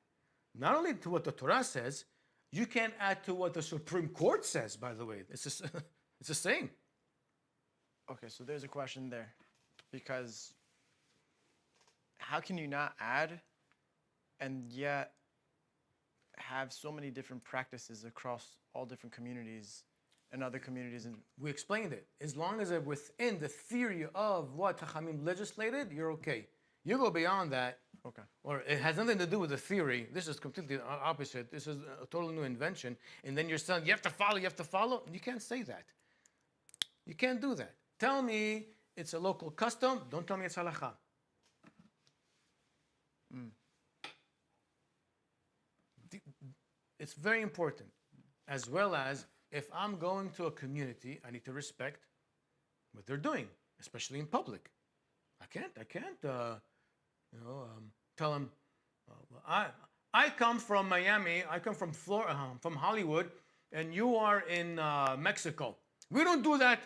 not only to what the Torah says, you can't add to what the Supreme Court says, by the way. It's a saying. Okay, so there's a question there. Because how can you not add and yet have so many different practices across all different communities and other communities? And we explained it. As long as it's within the theory of what Chachamim legislated, you're okay. You go beyond that, okay, or it has nothing to do with the theory. This is completely opposite. This is a total new invention. And then you're saying, you have to follow. You can't say that. You can't do that. Tell me it's a local custom. Don't tell me it's halakha. It's very important. As well as if I'm going to a community, I need to respect what they're doing, especially in public. I can't tell them, I come from Miami, I come from Florida, from Hollywood, and you are in Mexico. We don't do that.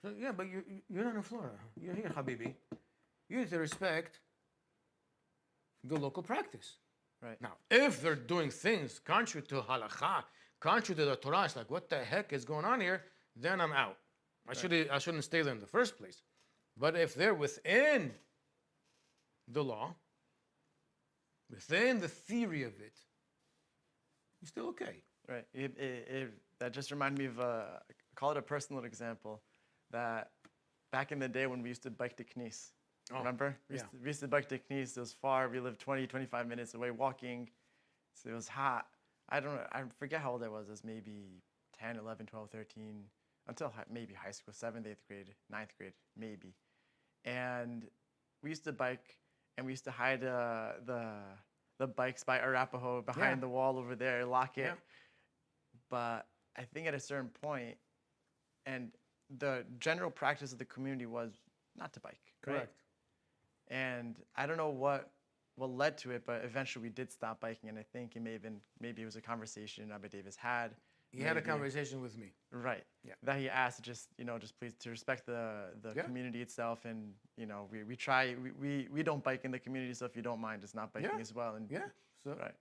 So, yeah, but you're not in Florida. You're here, Habibi. You need to respect the local practice. right. Now, if they're doing things contrary to halakha, contrary to the Torah, it's like, what the heck is going on here? Then I'm out. I shouldn't stay there in the first place. But if they're within the law, within the theory of it, you're still okay. Right. That just reminded me of call it a personal example, that back in the day when we used to bike to Knis. Oh, Remember? We used to bike to Knis. It was far. We lived 20, 25 minutes away walking. So it was hot. I forget how old I was. I was maybe 10, 11, 12, 13, until maybe high school, 7th, 8th grade, 9th grade, maybe. And we used to bike, and we used to hide the bikes by Arapaho behind the wall over there, lock it. Yeah. But I think at a certain point, and the general practice of the community was not to bike. Correct. Right? And I don't know what led to it, but eventually we did stop biking, and I think it may have been, maybe it was a conversation Rabbi Davis had. He had a conversation with me. Right. Yeah. That he asked just please to respect the community itself, and we don't bike in the community, so if you don't mind, just not biking as well. And So right.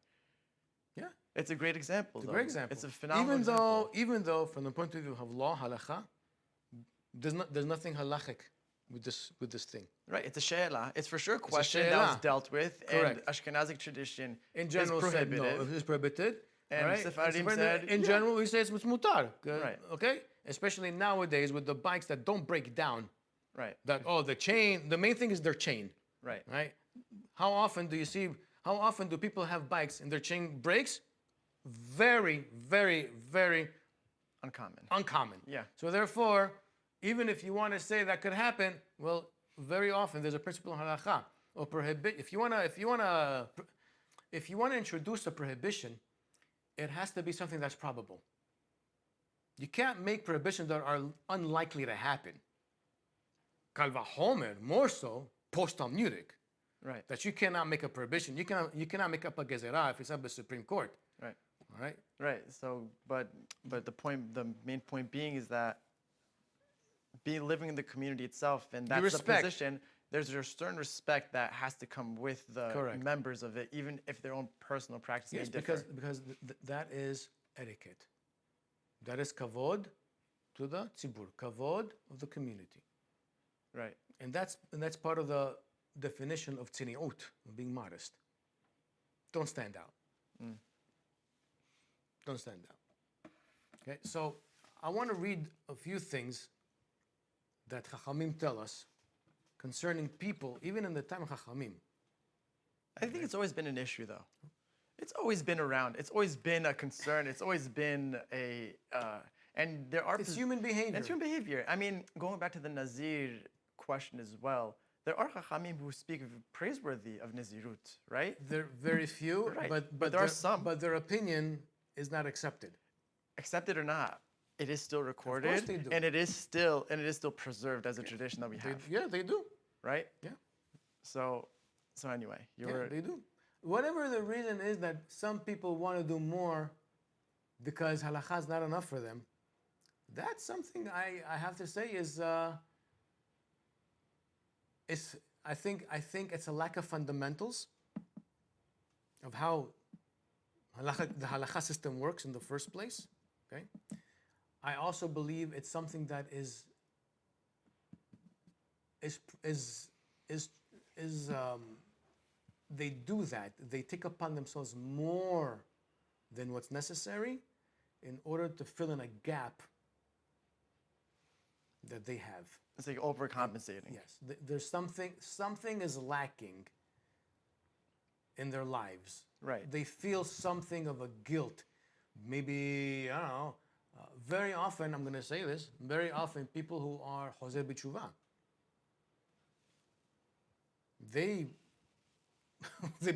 Yeah. It's a great example. It's a great example. It's a phenomenal example. Even though from the point of view of law, halakha, there's nothing halachic with this thing. Right, it's a she'ela. It's for sure a question that was dealt with. Correct. And Ashkenazic tradition in general is prohibited. said no, it is prohibited. And right? Sephardim said, in general, we say it's mutar. Right. Okay? Especially nowadays with the bikes that don't break down. Right. That the chain, the main thing is their chain. Right. Right? How often do people have bikes and their chain breaks? Very, very, very uncommon. Yeah. So therefore, even if you want to say that could happen, well, very often there's a principle in halakha or prohibit. If you want to introduce a prohibition, it has to be something that's probable. You can't make prohibitions that are unlikely to happen. Kal vachomer, more so, post-Talmudic. Right. That you cannot make a prohibition. You cannot make up a gezerah if it's up the Supreme Court. Right. All right? Right. So, but the main point being is that living in the community itself, and that's the respect. position. There's a certain respect that has to come with the Correct. members of it, even if their own personal practice Yes, may differ. because that is etiquette. That is kavod to the tzibur, kavod of the community. Right. And that's part of the definition of tziniut, of being modest. Don't stand out. Don't stand out. Okay, so I want to read a few things that Chachamim tell us concerning people, even in the time of Chachamim. I think it's always been an issue, though. It's always been around. It's always been a concern. It's always been and there are. It's human behavior. It's human behavior. I mean, going back to the Nazir question as well, there are Chachamim who speak praiseworthy of Nazirut, right? There are very few, Right. but there are some. But their opinion is not accepted. Accepted or not, it is still recorded, they do. and it is still preserved as a tradition that we have, They do. right? Yeah. So anyway, Yeah, they do. Whatever the reason is that some people want to do more because halakha is not enough for them, that's something I have to say is I think it's a lack of fundamentals of how the halakha system works in the first place. Okay, I also believe it's something that is they do that. They take upon themselves more than what's necessary in order to fill in a gap that they have. It's like overcompensating. Yes, there's something is lacking in their lives. Right. They feel something of a guilt. Maybe, I don't know, very often, I'm going to say this, very often people who are Hoser B'tshuva, they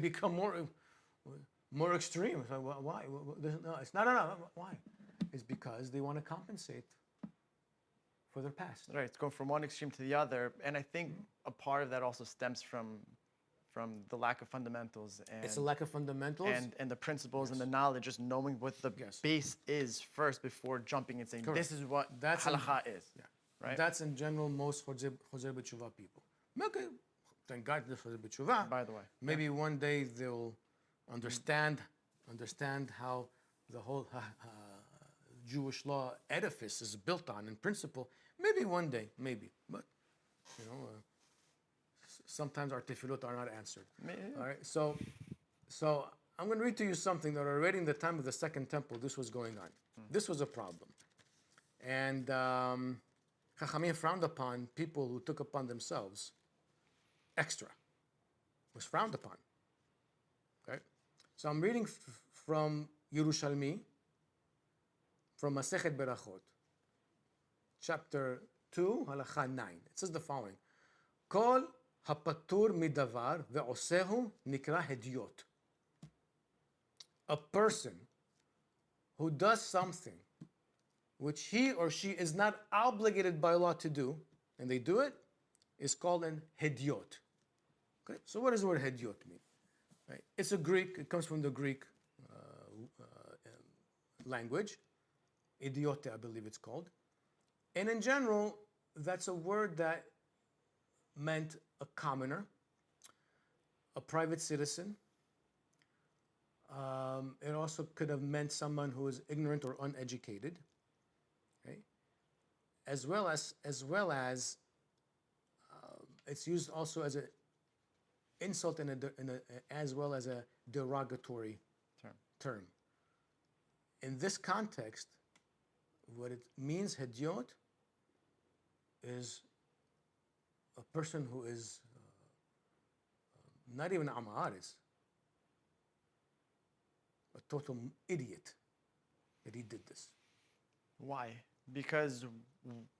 become more extreme. So why? No, it's not enough. Why? It's because they want to compensate for their past. Right. It's going from one extreme to the other, and I think a part of that also stems from the lack of fundamentals and It's a lack of fundamentals. and the principles and the knowledge, just knowing what the Yes. base is first before jumping and saying this is what That's halakha is. Yeah. Right. That's in general most Hoser B'tshuva people. Okay, thank God this Hoser B'tshuva. By the way. Maybe one day they'll understand how the whole Jewish law edifice is built on in principle. Maybe one day, maybe. But, sometimes our tefillot are not answered. All right, so I'm going to read to you something that already in the time of the Second Temple, this was going on. This was a problem. And Chachamim frowned upon people who took upon themselves extra. It was frowned upon. Okay? So I'm reading from Yerushalmi, from Masechet Berachot, chapter 2, Halakha 9. It says the following: Kol hapatur midavar ve'osehu nikra hediot. A person who does something which he or she is not obligated by law to do, and they do it, is called an hediot. Okay, so what does the word hediot mean? Right. It's a Greek. It comes from the Greek language, idiote, I believe it's called. And in general, that's a word that meant a commoner, a private citizen. It also could have meant someone who is ignorant or uneducated, okay? As well as it's used also as an insult as well as a derogatory term. In this context, what it means, hediot, is a person who is not even amaris, a total idiot that he did this. Why? Because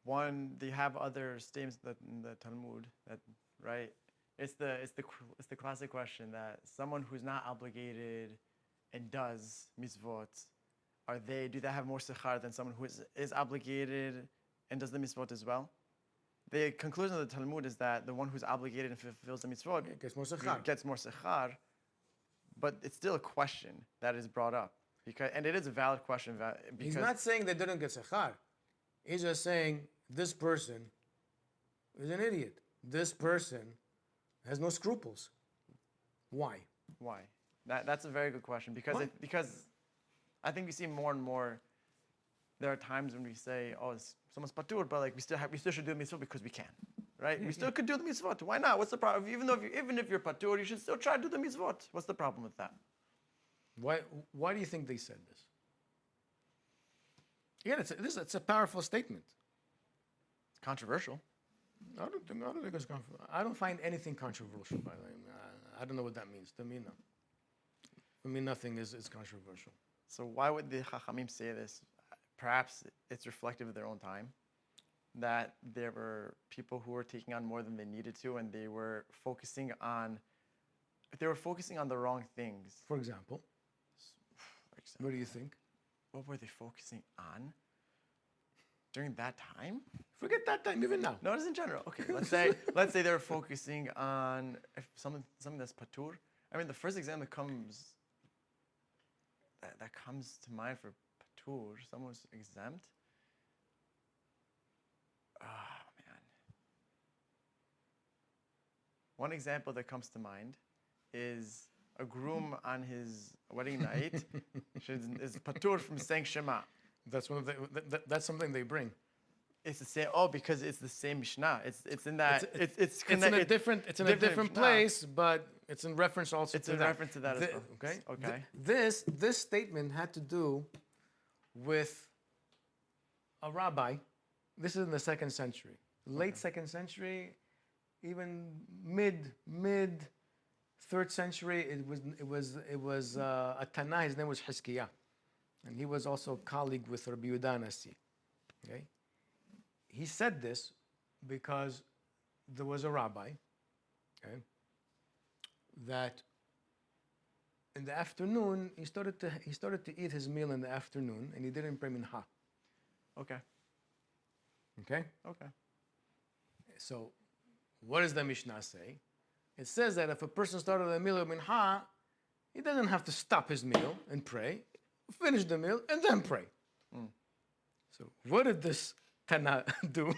one, they have other statements in the Talmud that, right? It's the classic question that someone who's not obligated and does mitzvot, do they have more sechar than someone who is obligated and does the mitzvot as well? The conclusion of the Talmud is that the one who's obligated and fulfills the mitzvot Gets more sechar. but it's still a question that is brought up, and it is a valid question. Because He's not saying they didn't get sechar. He's just saying this person is an idiot. This person has no scruples. Why? Why? That's a very good question, because I think we see more and more. There are times when we say, "Oh, someone's patur," but like we still should do the mitzvah because we can, right? We still could do the mitzvot. Why not? What's the problem? Even if you're patur, you should still try to do the mitzvot. What's the problem with that? Why do you think they said this? Again, it's a powerful statement. It's controversial. I don't think it's controversial. I don't find anything controversial by the way. I don't know what that means. To me, no. For me, nothing is controversial. So why would the Chachamim say this? Perhaps it's reflective of their own time, that there were people who were taking on more than they needed to, and they were focusing on the wrong things. For example, what do you think? What were they focusing on during that time? Forget that time, even now. No, it's in general. Okay, let's say they were focusing on something that's patur. I mean, the first example that comes to mind for patur, someone's exempt. Oh man. One example that comes to mind is a groom on his wedding night is patur from saying Shema. That's that's something they bring. It's the same. Oh, because it's the same Mishnah. It's in that. It's in a different place, but it's in reference also. It's in reference to that as well. Okay. Okay. This statement had to do with a rabbi. This is in the 2nd century, late 2nd century, even mid 3rd century. It was a Tanna. His name was Hiskiah, and he was also a colleague with Rabbi Yehuda Nasi. Okay. He said this because there was a rabbi, okay, that in the afternoon he started to eat his meal in the afternoon, and he didn't pray mincha. Okay. Okay. Okay. So, what does the Mishnah say? It says that if a person started a meal of mincha, he doesn't have to stop his meal and pray, finish the meal, and then pray. So, what did this Tana do?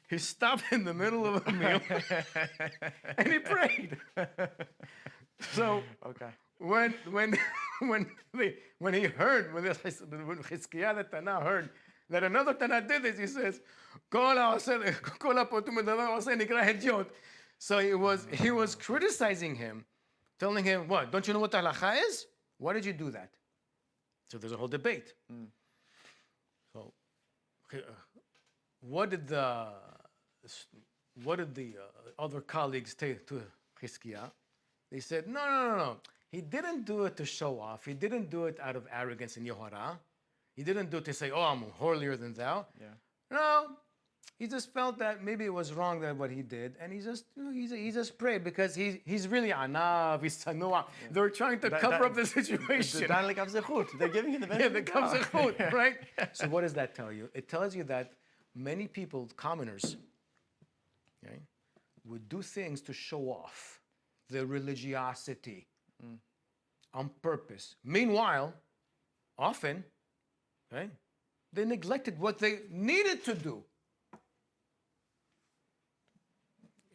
He stopped in the middle of a meal and he prayed. So okay. When Hiskiah the Tana heard that another Tana did this, he says, so he was criticizing him, telling him, what, don't you know what Halakha is? Why did you do that? So there's a whole debate. So what did the other colleagues take to Hiskiah? They said, no. He didn't do it to show off. He didn't do it out of arrogance and yohara. He didn't do it to say, oh, I'm holier than thou. Yeah. No, he just felt that maybe it was wrong that what he did, and he just prayed because he's really anav, he's sanua. They're trying to cover up the situation. They're giving you the benefit. Yeah, the kamzechut, right? So what does that tell you? It tells you that many people, commoners, okay, would do things to show off their religiosity on purpose. Meanwhile, often, okay, they neglected what they needed to do.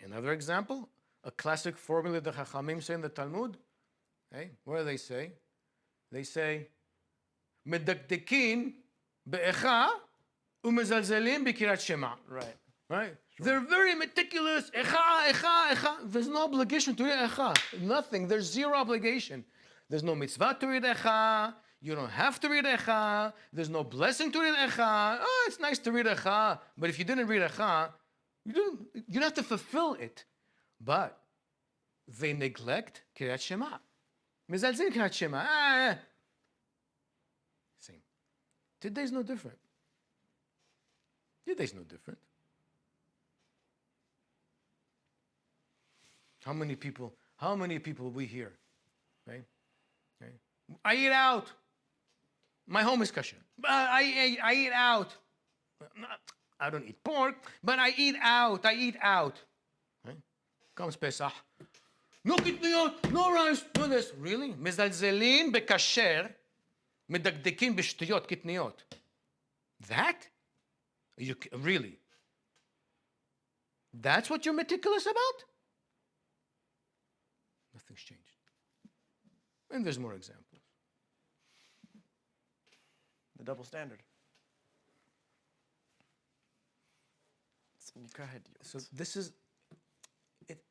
Another example, a classic formula the Chachamim say in the Talmud. Okay, what do they say? They say, "Medakdekin be'echa umezalzelim b'kirat shema." Right. Right? Sure. They're very meticulous. Echa. There's no obligation to read echa. Nothing. There's zero obligation. There's no mitzvah to read echa. You don't have to read echa. There's no blessing to read echa. Oh, it's nice to read echa, but if you didn't read echa, you don't have to fulfill it. But they neglect kirat shema. Mizalzin kirat shema. Same. Today's no different. Today's no different. How many people we hear, right? I eat out. My home is kosher. I eat out. I don't eat pork, but I eat out. I eat out. Right? Comes Pesach. No קטניות, no rice, no this. Really? מזלזלים בכשר, מדקדקים בשטויות, קטניות. That? Really? That's what you're meticulous about? Nothing's changed. And there's more examples. The double standard. So go ahead. So this is it.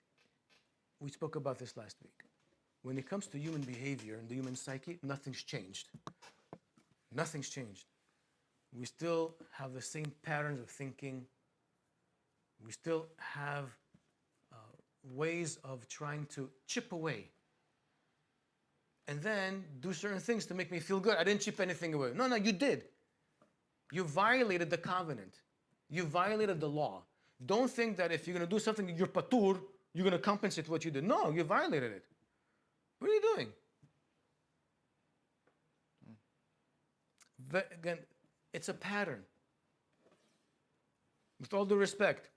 We spoke about this last week. When it comes to human behavior and the human psyche, nothing's changed. Nothing's changed. We still have the same patterns of thinking. We still have ways of trying to chip away and then do certain things to make me feel good. I didn't chip anything away. No, you did. You violated the covenant. You violated the law. Don't think that if you're going to do something, you're patur, you're going to compensate what you did. No, you violated it. What are you doing? Again, it's a pattern. With all due respect,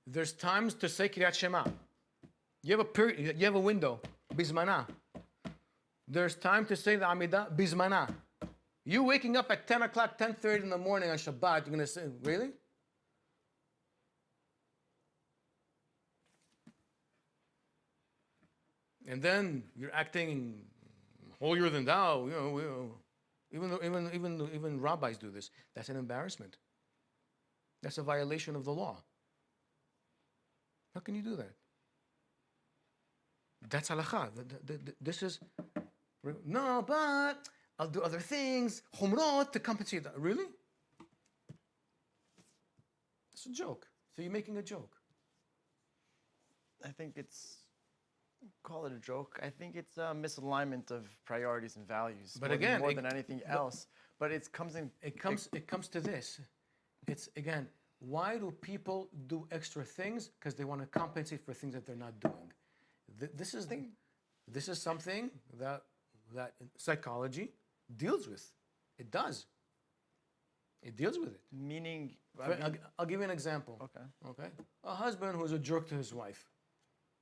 there's times to say Kiryat Shema. You have a period, you have a window, bizmana. There's time to say the Amidah, bizmana. You waking up at 10 o'clock, 10:30 in the morning on Shabbat, you're going to say, really? And then you're acting holier than thou. Even rabbis do this. That's an embarrassment. That's a violation of the law. How can you do that? That's halakha. This is, no, but I'll do other things, chumrot, to compensate that. Really? It's a joke. So you're making a joke. I think call it a joke. I think it's a misalignment of priorities and values. But again, more than anything else. But it comes to this. It's again, why do people do extra things? Because they want to compensate for things that they're not doing. This is something that psychology deals with. It does. It deals with it. Meaning, I'll give you an example. Okay. A husband who's a jerk to his wife,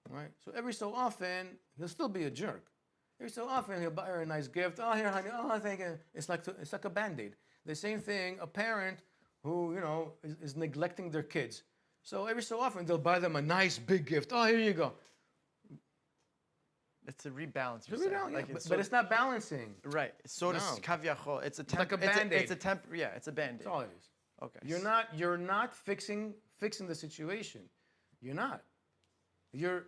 right? So every so often he'll still be a jerk. Every so often he'll buy her a nice gift. Oh, here, honey. Oh, thank you. It's like a Band-Aid. The same thing. A parent who is neglecting their kids. So every so often they'll buy them a nice big gift. Oh, here you go. It's a rebalance. But it's not balancing. Right. So does kavyachol. It's like a Band-Aid. It's a Band-Aid. That's all it is. Okay. You're not fixing the situation. You're not. You're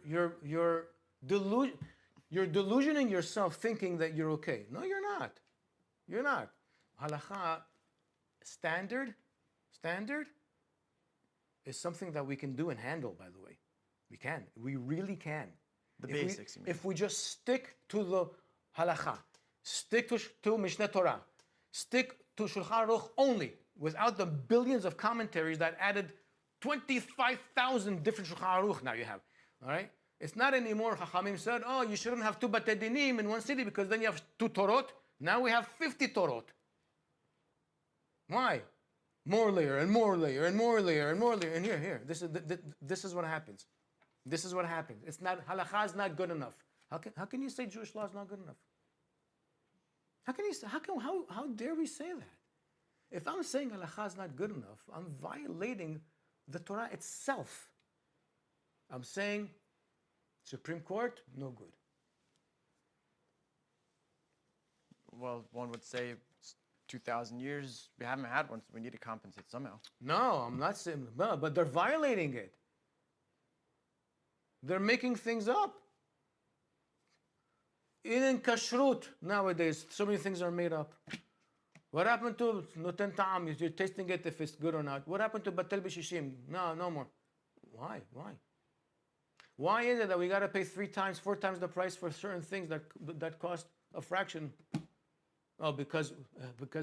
delusioning yourself thinking that you're okay. No, you're not. You're not. Halakha standard is something that we can do and handle, by the way. We can. We really can. The basics, you mean. If we just stick to the halakha, stick to Mishneh Torah, stick to Shulchan Aruch only, without the billions of commentaries that added 25,000 different Shulchan Aruch now you have. All right? It's not anymore, Chachamim said, oh, you shouldn't have two Batei Dinim in one city because then you have two Torot. Now we have 50 Torot. Why? More layer and more layer and more layer and more layer. And here. This is what happens. This is what happens. It's not, halakha is not good enough. How can you say Jewish law is not good enough? How dare we say that? If I'm saying halakha is not good enough, I'm violating the Torah itself. I'm saying Supreme Court, no good. Well, one would say 2,000 years, we haven't had one, so we need to compensate somehow. No, I'm not saying, no, but they're violating it. They're making things up. In kashrut nowadays, so many things are made up. What happened to noten ta'am? You're tasting it if it's good or not. What happened to batel b'shishim? No more. Why? Why is it that we got to pay 3 times, 4 times the price for certain things that cost a fraction? Oh, because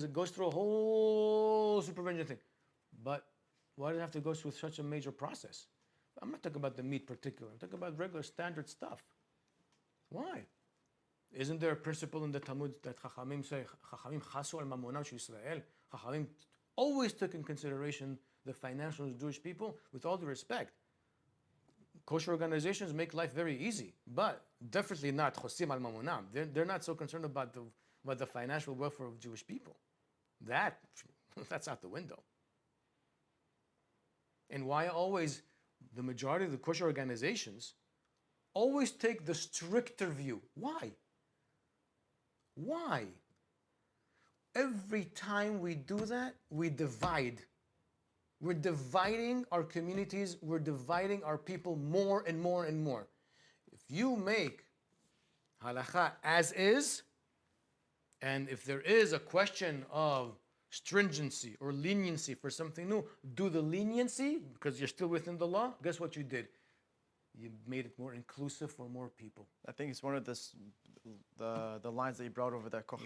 it goes through a whole supervision thing. But why does it have to go through such a major process? I'm not talking about the meat particular. I'm talking about regular standard stuff. Why? Isn't there a principle in the Talmud that Chachamim say, Chachamim chasu al mamonam shel Yisrael? Chachamim always took in consideration the financial of Jewish people, with all due respect. Kosher organizations make life very easy, but definitely not chosim al mamonam. They're not so concerned about the financial welfare of Jewish people. That's out the window. And why always the majority of the kosher organizations always take the stricter view? Why? Why? Every time we do that, we divide. We're dividing our communities, we're dividing our people more and more and more. If you make halakha as is, and if there is a question of stringency or leniency for something new, do the leniency because you're still within the law. Guess what you did? You made it more inclusive for more people. I think it's one of the lines that you brought over there. So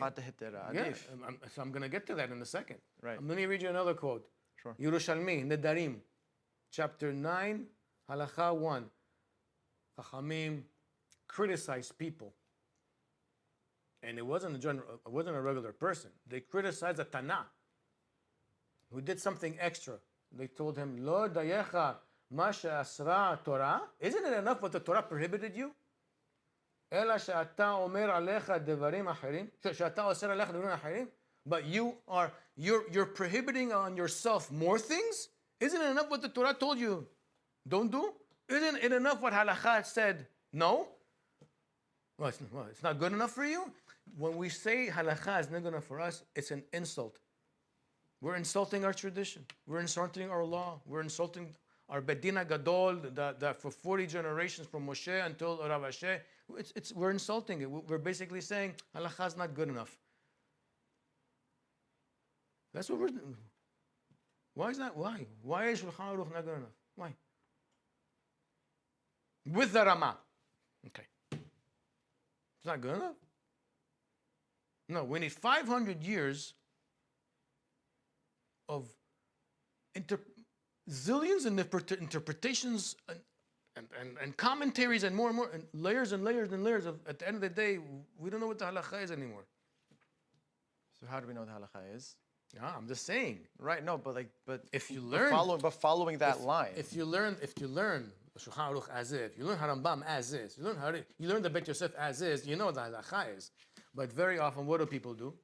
I'm going to get to that in a second. Right. Let me read you another quote. Sure. Yerushalmi, Nedarim, chapter 9, Halakha 1. Chachamim criticized people. And it wasn't a regular person. They criticized a Tana who did something extra. They told him, Lo dayecha ma she'asra Torah. Isn't it enough what the Torah prohibited you? Ela she'ata omer alecha devarim achirim. She'ata oser alecha devarim achirim. But you're prohibiting on yourself more things? Isn't it enough what the Torah told you don't do? Isn't it enough what Halakha said no? Well, it's not good enough for you? When we say halakha is not good enough for us, it's an insult. We're insulting our tradition. We're insulting our law. We're insulting our Bedina Gadol that for 40 generations from Moshe until Rav Asher. We're insulting it. We're basically saying halakha is not good enough. That's what we're doing. Why is that? Why? Why is Shulchan Aruch not good enough? Why? With the Rama. Okay. It's not good enough? No, we need 500 years of zillions and interpretations and commentaries and more and layers and layers and layers of, at the end of the day, we don't know what the halakha is anymore. So how do we know what the halakha is? Yeah, I'm just saying. Right, no, but if you learn following that line. If you learn Shulchan Aruch as is, you learn Harambam as is, you learn the Bet Yosef as is, you know what the halakha is. But very often, what do people do?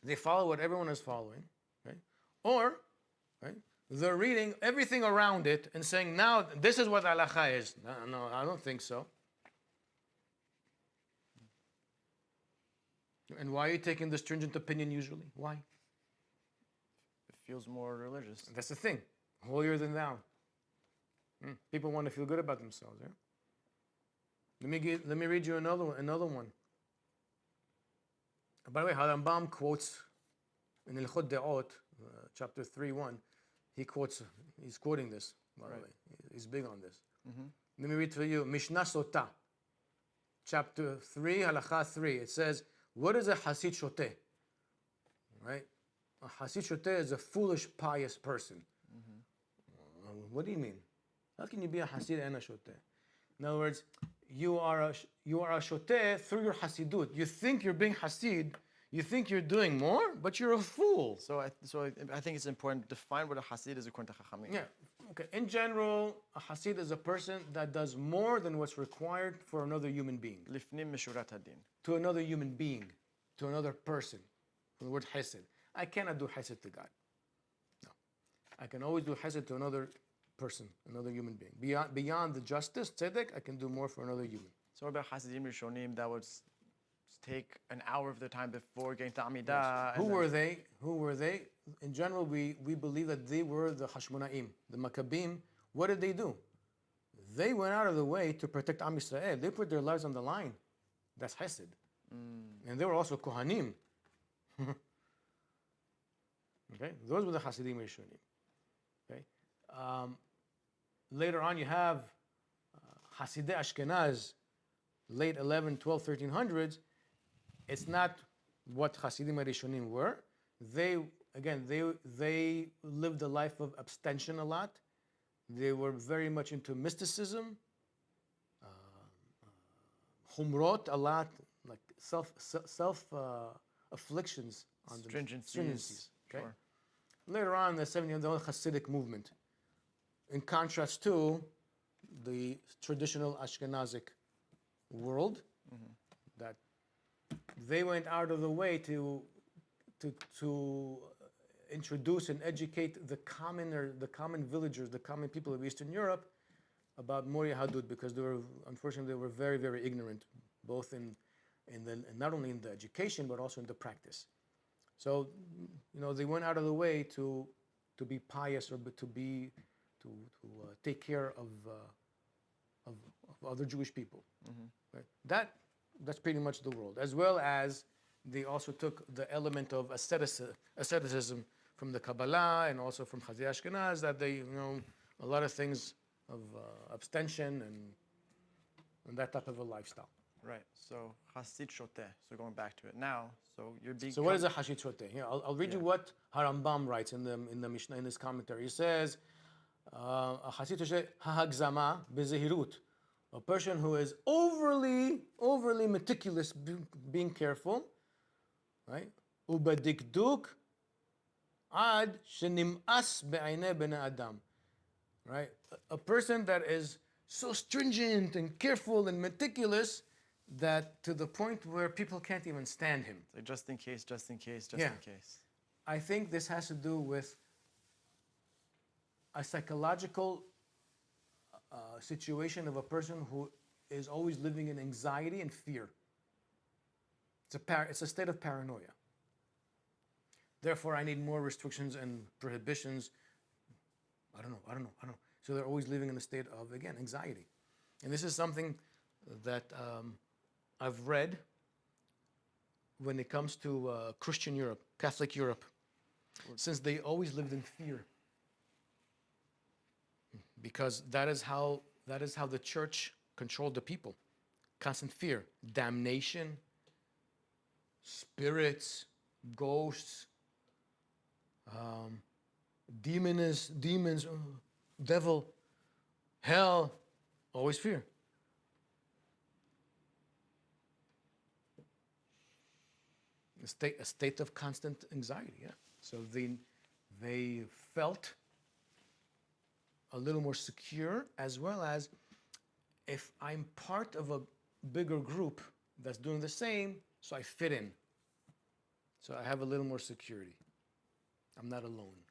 They follow what everyone is following, right? Or, right, they're reading everything around it and saying, now this is what halakha is. No, I don't think so. And why are you taking the stringent opinion usually? Why? It feels more religious. That's the thing. Holier than thou. People want to feel good about themselves, yeah? Let me read you another one. By the way, Harambam quotes in Hilchot De'ot, chapter 3:1. He's quoting this. By the way, he's big on this. Mm-hmm. Let me read for you Mishnah Sota, chapter 3, Halakha 3. It says, "What is a Hasid Shoteh?" Right? A Hasid Shoteh is a foolish, pious person. Mm-hmm. What do you mean? How can you be a Hasid and a Shoteh? In other words, you are a shoteh through your hasidut. You think you're being hasid, you think you're doing more, but you're a fool. So I think it's important to define what a hasid is according to Chachamim. Yeah. Okay. In general, a hasid is a person that does more than what's required for another human being. Lifnim mishurat hadin. To another human being, to another person. From the word hesed. I cannot do hesed to God. No. I can always do hesed to another person, another human being. Beyond the justice, tzedek, I can do more for another human. So what about Hasidim Rishonim that would take an hour of their time before getting to Amidah? Yes. Who were they? In general, we believe that they were the Hashmonaim, the Maccabim. What did they do? They went out of the way to protect Am Yisrael. They put their lives on the line. That's Hesed. And they were also Kohanim. Okay, those were the Hasidim Rishonim. Okay. Later on, you have Hasidei Ashkenaz, late 11, 12, 1300s. It's not what Hasidim Rishonim were. They lived a life of abstention a lot. They were very much into mysticism. humrot, a lot, like self afflictions on them. Stringencies. Okay. Sure. Later on, the 70s, the Hasidic movement, in contrast to the traditional Ashkenazic world, that they went out of the way to introduce and educate the common villagers, the common people of Eastern Europe about Moria Hadut, because unfortunately they were very, very ignorant, both in not only in the education but also in the practice. So, they went out of the way to be pious or to take care of other Jewish people. Right? That's pretty much the world, as well as they also took the element of asceticism from the Kabbalah and also from Chazei Ashkenaz, that they, a lot of things of abstention and that type of a lifestyle. Right. So Hasid Shoteh. So going back to it now. So you're being. So what is a Hasid Shoteh? Here, I'll read you what Harambam writes in the Mishnah, in his commentary. He says, a Hasid Shoteh hahagzama bezehirut. A person who is overly meticulous, being careful, right? Ubadikduk ad shenim'as be'aynei bnei adam. Right? A person that is so stringent and careful and meticulous that to the point where people can't even stand him. So just in case. I think this has to do with a psychological situation of a person who is always living in anxiety and fear. It's a state of paranoia. Therefore, I need more restrictions and prohibitions. I don't know. So they're always living in a state of, again, anxiety. And this is something that I've read when it comes to Christian Europe, Catholic Europe, since they always lived in fear. Because that is how the church controlled the people. Constant fear, damnation, spirits, ghosts, demons, devil, hell, always fear. A state of constant anxiety, yeah. So they felt a little more secure, as well as if I'm part of a bigger group that's doing the same, so I fit in. So I have a little more security. I'm not alone.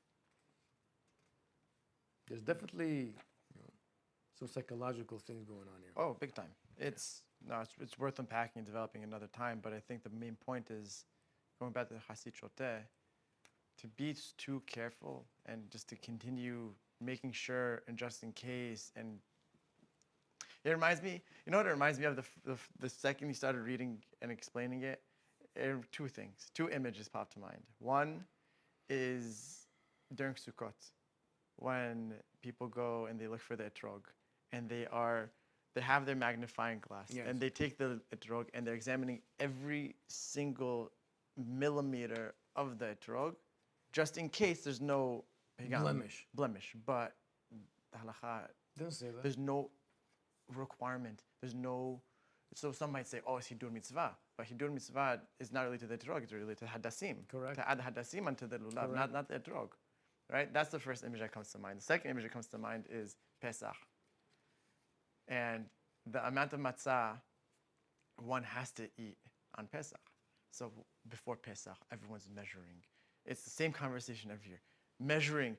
There's definitely some psychological things going on here. Oh, big time. It's worth unpacking and developing another time, but I think the main point is, going back to the Hasid Shoteh, to be too careful and just to continue making sure and just in case. And it reminds me, what it reminds me of? The second you started reading and explaining it, two images popped to mind. One is during Sukkot, when people go and they look for the etrog, and they have their magnifying glass, yes, and they take the etrog and they're examining every single millimeter of the etrog, just in case there's no blemish. But the halakha Doesn't say that. there's no requirement. So some might say, oh, it's hidur mitzvah. But hidur mitzvah is not related to the etrog, it's related to hadassim. Correct. To add hadassim onto the lulav, not the etrog. Right? That's the first image that comes to mind. The second image that comes to mind is Pesach. And the amount of matzah one has to eat on Pesach. So before Pesach, everyone's measuring. It's the same conversation every year. Measuring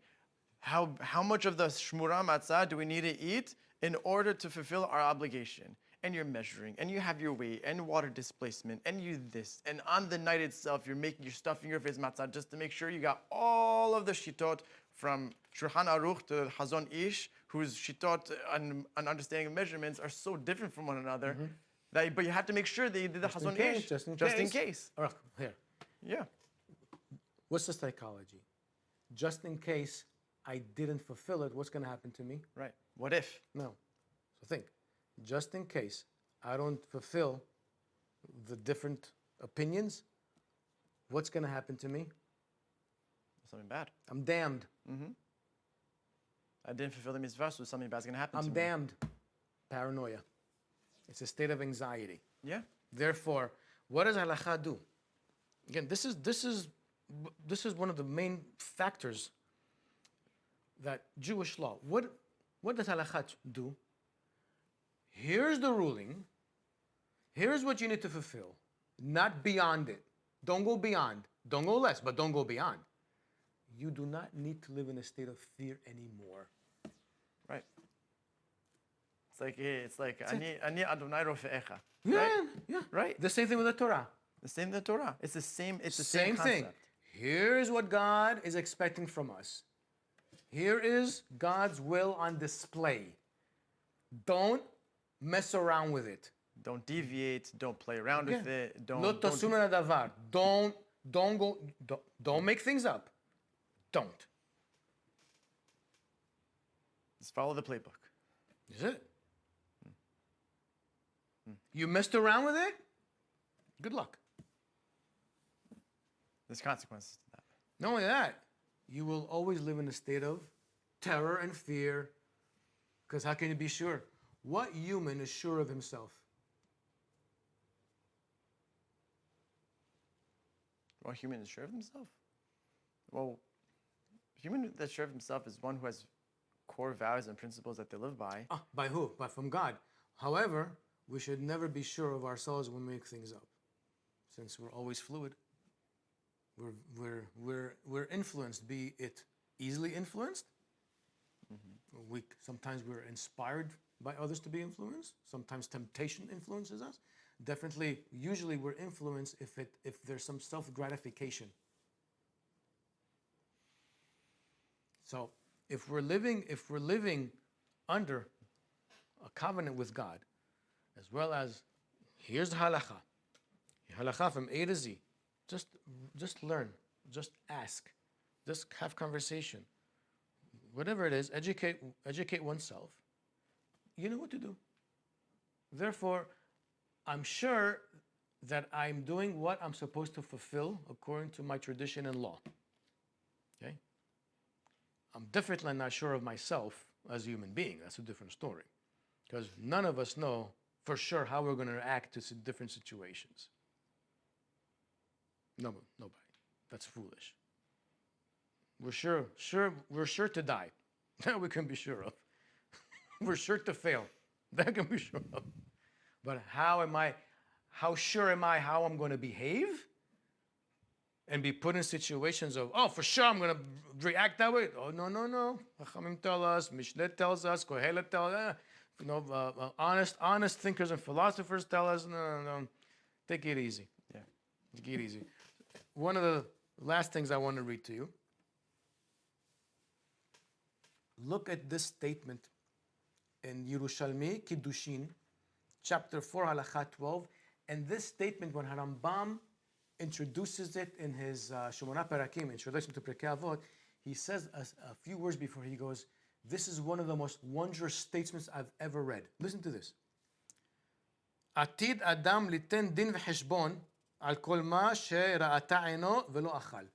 how much of the shmura matzah do we need to eat in order to fulfill our obligation. And you're measuring, and you have your weight, and water displacement, and you this. And on the night itself, you're stuffing your face matzah just to make sure you got all of the shitot, from Shulchan Aruch to Hazon Ish, whose shitot and understanding of measurements are so different from one another. But you have to make sure that you did the Hazon Ish just in case. All right, here. Yeah. What's the psychology? Just in case I didn't fulfill it, what's going to happen to me? Right. What if? No. So think. Just in case I don't fulfill the different opinions, what's going to happen to me? Something bad. I'm damned. I didn't fulfill the mitzvah, so something bad's going to happen to me. I'm damned. Paranoia. It's a state of anxiety. Yeah. Therefore, what does halakha do? Again, this is one of the main factors that Jewish law. What does halakha do? Here's the ruling. Here's what you need to fulfill, not beyond it. Don't go beyond. Don't go less, but don't go beyond. You do not need to live in a state of fear anymore. Right. It's like Ani Adonai Rofe'echa. Yeah, Right? yeah. Right. The same thing with the Torah. The same the Torah. It's the same Same concept. thing. Here's what God is expecting from us. Here is God's will on display. Don't mess around with it. Don't deviate, don't play around with it. Lo tasunu davar. Don't make things up. Don't. Just follow the playbook. Is it? You messed around with it? Good luck. There's consequences to that. Not only that, you will always live in a state of terror and fear. Because how can you be sure? What human is sure of himself? Well, human is sure of himself. Well, human that's sure of himself is one who has core values and principles that they live by. By who? By from God. However, we should never be sure of ourselves when we make things up, since we're always fluid. We're influenced, be it easily influenced. Sometimes we're inspired by others to be influenced. Sometimes temptation influences us. Definitely, usually we're influenced if there's some self-gratification. So if we're living under a covenant with God, as well as here's the halakha from A to Z. Just learn, just ask, just have conversation. Whatever it is, educate oneself. You know what to do. Therefore, I'm sure that I'm doing what I'm supposed to fulfill according to my tradition and law. Okay? I'm definitely not sure of myself as a human being. That's a different story. Because none of us know for sure how we're going to react to different situations. Nobody. That's foolish. We're sure to die. That we can be sure of. We're sure to fail. That can be sure of. But how sure am I how I'm going to behave? And be put in situations of, for sure I'm going to react that way. Oh, no. Chachamim tell us, Mishneh tells us, Kohelet tells us, honest thinkers and philosophers tell us, no. Take it easy. Yeah. Take it easy. One of the last things I want to read to you. Look at this statement in Yerushalmi Kiddushin, chapter 4, Halakha 12. And this statement, when Harambam introduces it in his Shemona Perakim, introduction to Pirkei Avot, he says a few words before he goes, this is one of the most wondrous statements I've ever read. Listen to this. Atid Adam liten din v'cheshbon al kol ma she'ra'ata eino v'lo achal.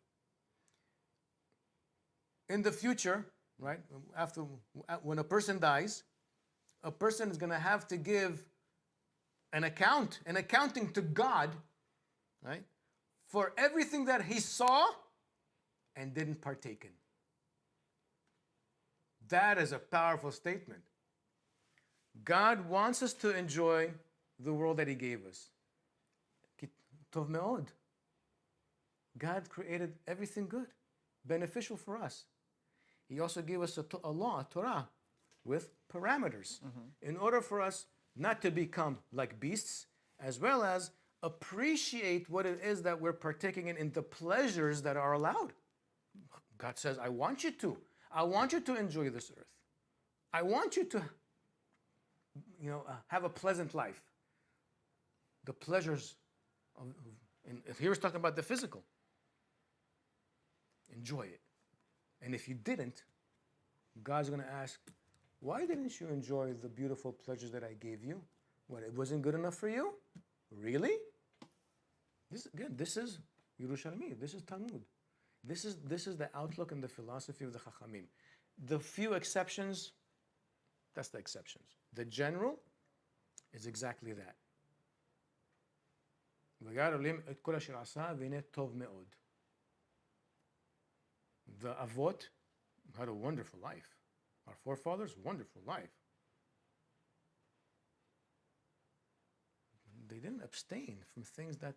In the future, right, when a person dies, a person is going to have to give an accounting to God, right, for everything that he saw and didn't partake in. That is a powerful statement. God wants us to enjoy the world that he gave us. Tov me'od. God created everything good, beneficial for us. He also gave us a law, a Torah, with parameters in order for us not to become like beasts, as well as appreciate what it is that we're partaking in the pleasures that are allowed. God says, I want you to. I want you to enjoy this earth. I want you to, have a pleasant life. The pleasures and here he's talking about the physical. Enjoy it. And if you didn't, God's going to ask, why didn't you enjoy the beautiful pleasures that I gave you? What, it wasn't good enough for you? Really? This is Yerushalmi. This is Talmud. This is the outlook and the philosophy of the Chachamim. The few exceptions, that's the exceptions. The general is exactly that. וירא אלוהים את כל אשר עשה והנה טוב מאוד. The Avot had a wonderful life. Our forefathers, wonderful life. They didn't abstain from things that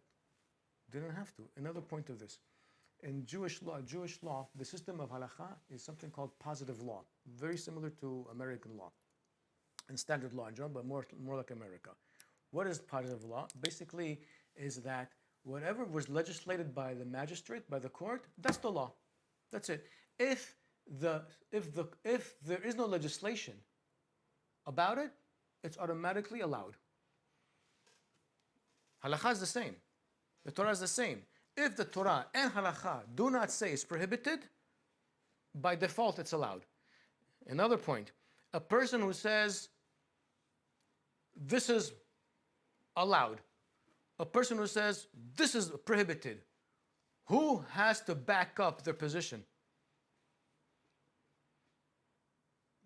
didn't have to. Another point of this. In Jewish law, the system of halakha is something called positive law, very similar to American law and standard law in general, but more like America. What is positive law? Basically, is that whatever was legislated by the magistrate, by the court, that's the law. That's it. If there is no legislation about it, it's automatically allowed. Halakha is the same. The Torah is the same. If the Torah and Halakha do not say it's prohibited, by default it's allowed. Another point, a person who says this is allowed, a person who says this is prohibited, who has to back up their position?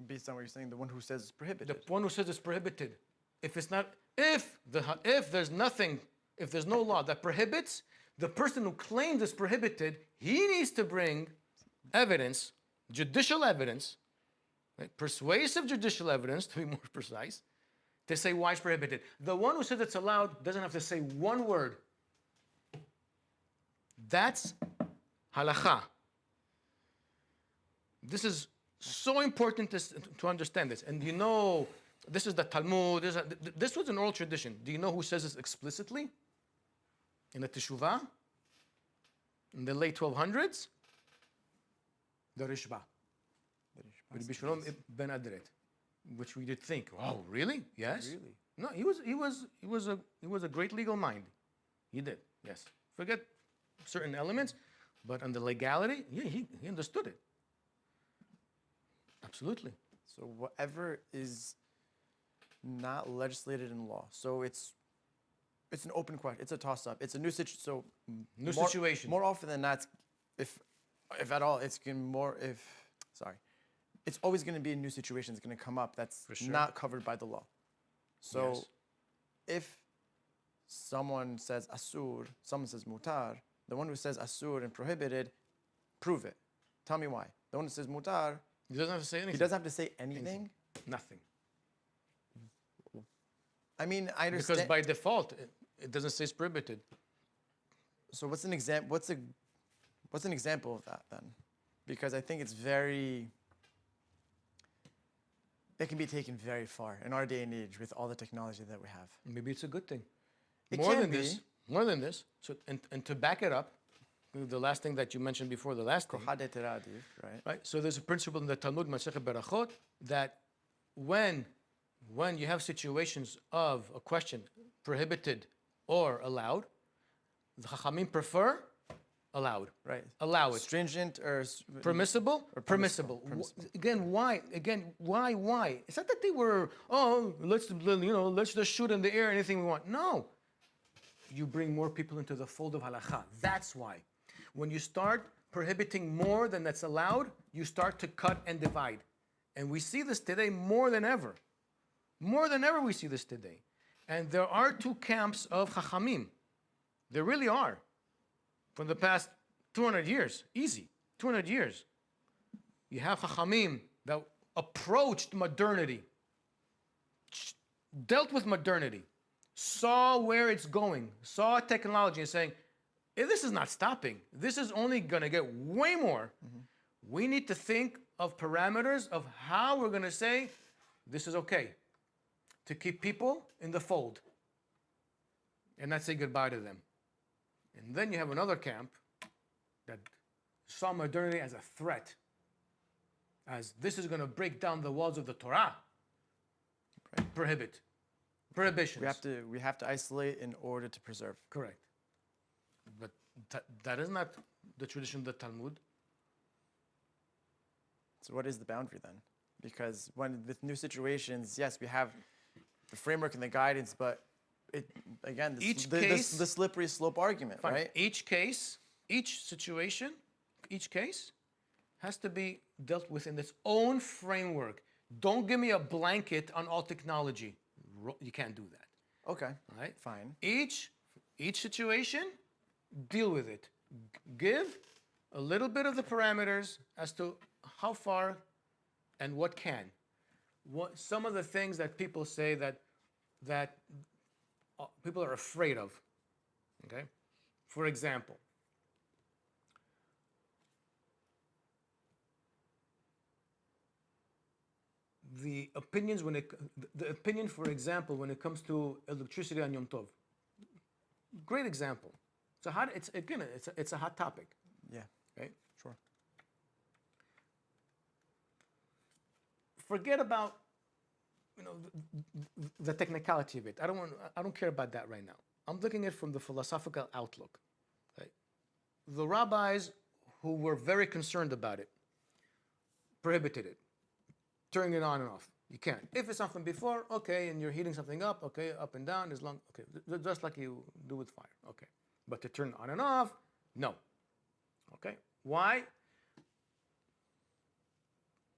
Based on what you're saying, the one who says it's prohibited. The one who says it's prohibited. If it's not, if there's no law that prohibits, the person who claims it's prohibited, he needs to bring evidence, judicial evidence, right? Persuasive judicial evidence, to be more precise, to say why it's prohibited. The one who says it's allowed doesn't have to say one word. That's halakha. This is so important to understand this. And you know, this is the Talmud. This was an oral tradition. Do you know who says this explicitly? In the Teshuvah? In the late 1200s? The Rishba. Rabbi Shalom ben Adret. Which we did think, oh, really? Yes? Really? No, he was a great legal mind. He did, yes. Forget certain elements, but on the legality, yeah, he understood it. Absolutely. So whatever is not legislated in law. So it's an open question. It's a toss-up. It's a new situation. So situation. More often than not, if at all, it's always going to be a new situation that's going to come up that's not covered by the law. So Yes. if someone says asur, someone says mutar, the one who says asur and prohibited, prove it. Tell me why. The one who says mutar, He doesn't have to say anything. he doesn't have to say anything. Nothing. I mean, I understand. Because by default, it doesn't say it's prohibited. So what's an example? What's an example of that then? Because I think it can be taken very far in our day and age with all the technology that we have. Maybe it's a good thing. It More can than be. More than this. So and to back it up, the last thing that you mentioned before, the last thing. Right? Right? So there's a principle in the Talmud, Masechet Berachot, that when you have situations of a question prohibited or allowed, the Chachamim prefer allowed. Right. Allow it. Stringent or Permissible? Permissible. Again, why? Why? It's not that they were, let's just shoot in the air anything we want. No. You bring more people into the fold of halakha. That's why. When you start prohibiting more than that's allowed, you start to cut and divide. And we see this today more than ever. More than ever we see this today. And there are two camps of chachamim. There really are. From the past 200 years, easy, 200 years. You have chachamim that approached modernity, dealt with modernity, saw where it's going, saw technology and saying, this is not stopping. This is only going to get way more. Mm-hmm. We need to think of parameters of how we're going to say, this is okay, to keep people in the fold and not say goodbye to them. And then you have another camp that saw modernity as a threat, as this is going to break down the walls of the Torah. Right. Prohibitions. We have to isolate in order to preserve. Correct. But that is not the tradition of the Talmud. So what is the boundary then? Because with new situations, yes, we have the framework and the guidance, but the slippery slope argument, fine. Right? Each case, each situation, each case has to be dealt with in its own framework. Don't give me a blanket on all technology. You can't do that. Okay. Right? Fine. Each each situation, deal with it. Give a little bit of the parameters as to how far and what can. Some of the things that people say that people are afraid of. Okay? For example, the opinion, for example, when it comes to electricity on Yom Tov. Great example. It's a hot topic. Yeah. Right? Sure. Forget about the technicality of it. I don't care about that right now. I'm looking at it from the philosophical outlook. Right? The rabbis who were very concerned about it prohibited it. Turning it on and off. You can't. If it's something before, okay, and you're heating something up, okay, up and down, as long, okay, just like you do with fire, okay. But to turn on and off, no. Okay. Why?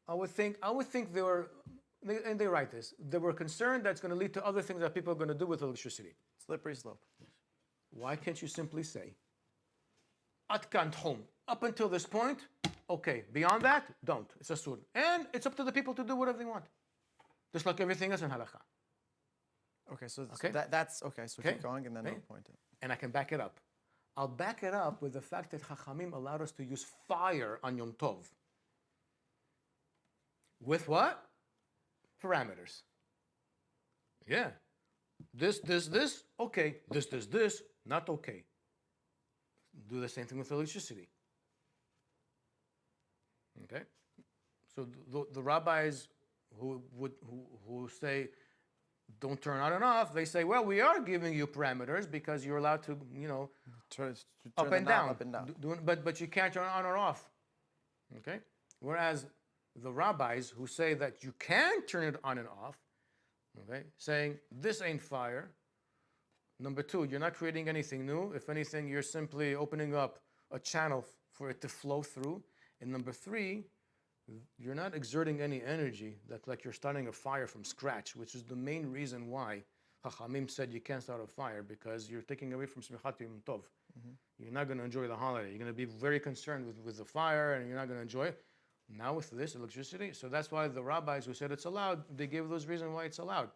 I would think they were, and they write this, they were concerned that's going to lead to other things that people are going to do with electricity. Slippery slope. Why can't you simply say, At kan tchum, up until this point, okay, beyond that, don't. It's a sur. And it's up to the people to do whatever they want. Just like everything else in halakha. Okay, so Okay. that's okay. So Okay. keep going, and then Okay. I'll point it. And I can back it up. I'll back it up with the fact that Chachamim allowed us to use fire on Yom Tov. With what? Parameters. Yeah. This, okay. This, not okay. Do the same thing with electricity. Okay? So the rabbis who say don't turn on and off, they say, well, we are giving you parameters because you're allowed to, Turn up the and knob down. up and down. But you can't turn on or off. Okay? Whereas the rabbis who say that you can turn it on and off, okay, saying this ain't fire. Number two, you're not creating anything new. If anything, you're simply opening up a channel for it to flow through. And number three, you're not exerting any energy that's like you're starting a fire from scratch, which is the main reason why Chachamim said you can't start a fire, because you're taking away from Simchat Yom Tov. You're not going to enjoy the holiday. You're going to be very concerned with the fire, and you're not going to enjoy it. Now with this electricity, so that's why the rabbis who said it's allowed, they gave those reasons why it's allowed.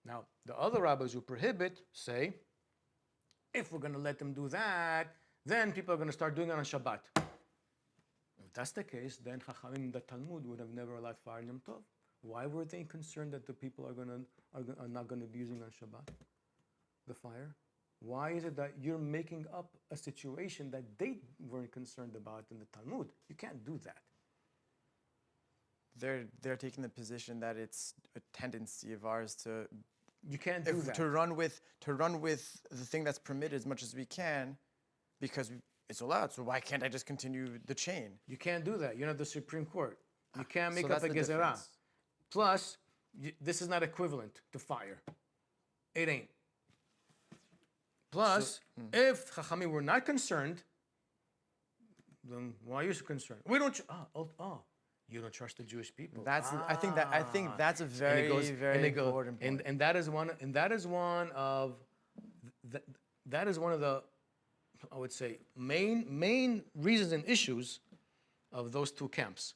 Now, the other rabbis who prohibit say, if we're going to let them do that, then people are going to start doing it on Shabbat. If that's the case, then Chachamim, the Talmud, would have never allowed fire in Yom Tov. Why were they concerned that the people are not going to be using on Shabbat the fire? Why is it that you're making up a situation that they weren't concerned about in the Talmud? You can't do that. They're taking the position that it's a tendency of ours to You can't do that. to run with the thing that's permitted as much as we can, because it's allowed. So why can't I just continue the chain? You can't do that. You're not the Supreme Court. You can't make So up a that's the gezerah. difference. Plus, this is not equivalent to fire. It ain't. Plus, if Chachamim were not concerned, then why are you so concerned? We don't. You don't trust the Jewish people. I think that's a very important point. And that is one. And that is one of the, I would say, main reasons and issues of those two camps.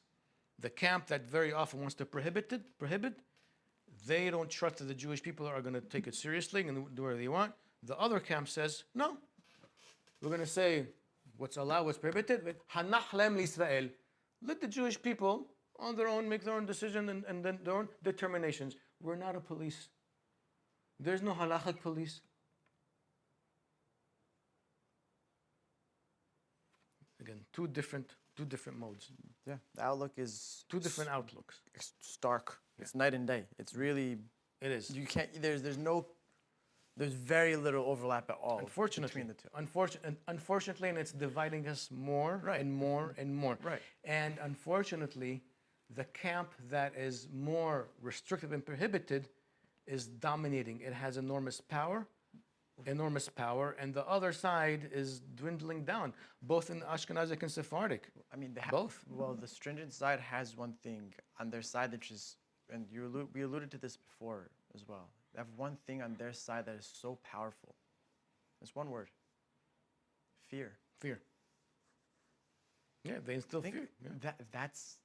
The camp that very often wants to prohibit, they don't trust that the Jewish people are going to take it seriously and do whatever they want. The other camp says, no, we're going to say what's allowed, what's prohibited. Hanach lem l'Israel. Let the Jewish people on their own make their own decision and then their own determinations. We're not a police. There's no halachic police. Again, two different modes. Yeah, the outlook is Two different outlooks. stark. It's night and day. It's really, It is. you can't. There's very little overlap at all. Unfortunately, between the two. Unfortunately, and it's dividing us more and more and more. Right. And unfortunately, the camp that is more restrictive and prohibited is dominating. It has enormous power, and the other side is dwindling down, both in Ashkenazic and Sephardic. I mean, both. Well, the stringent side has one thing on their side, which is, and we alluded to this before as well. They have one thing on their side that is so powerful, It's one word. Fear. Fear. Yeah, they instill I think fear. Yeah. that's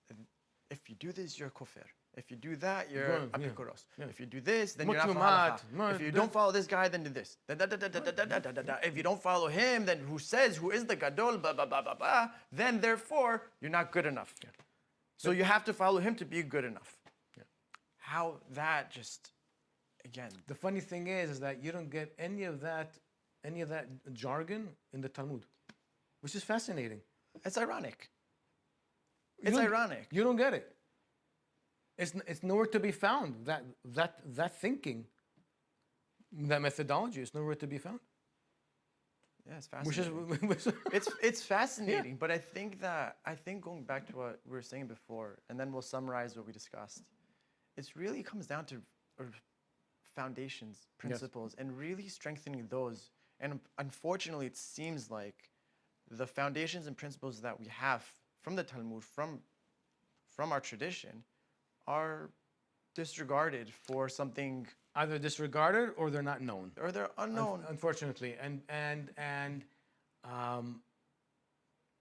if you do this, you're kofir. If you do that, you're Go on, yeah. apikoros. Yeah. If you do this, then you're not Mutlumat, for halakha. no, If you that- don't follow this guy, then do this. If you don't follow him, then who says who is the gadol, blah, blah, blah, blah, blah, then therefore you're not good enough. So you have to follow him to be good enough. Yeah. How that just, again, The funny thing is that you don't get any of that jargon in the Talmud, which is fascinating. it's ironic. You It's don't- ironic. You don't get it. It's nowhere to be found. That thinking, that methodology is nowhere to be found. Yeah, it's Which is fascinating. It's fascinating, but I think going back to what we were saying before, and then we'll summarize what we discussed. It really comes down to foundations, principles, and really strengthening those. And unfortunately, it seems like the foundations and principles that we have from the Talmud, from our tradition, are disregarded for something, either disregarded or they're not known. or they're unknown. Unfortunately, and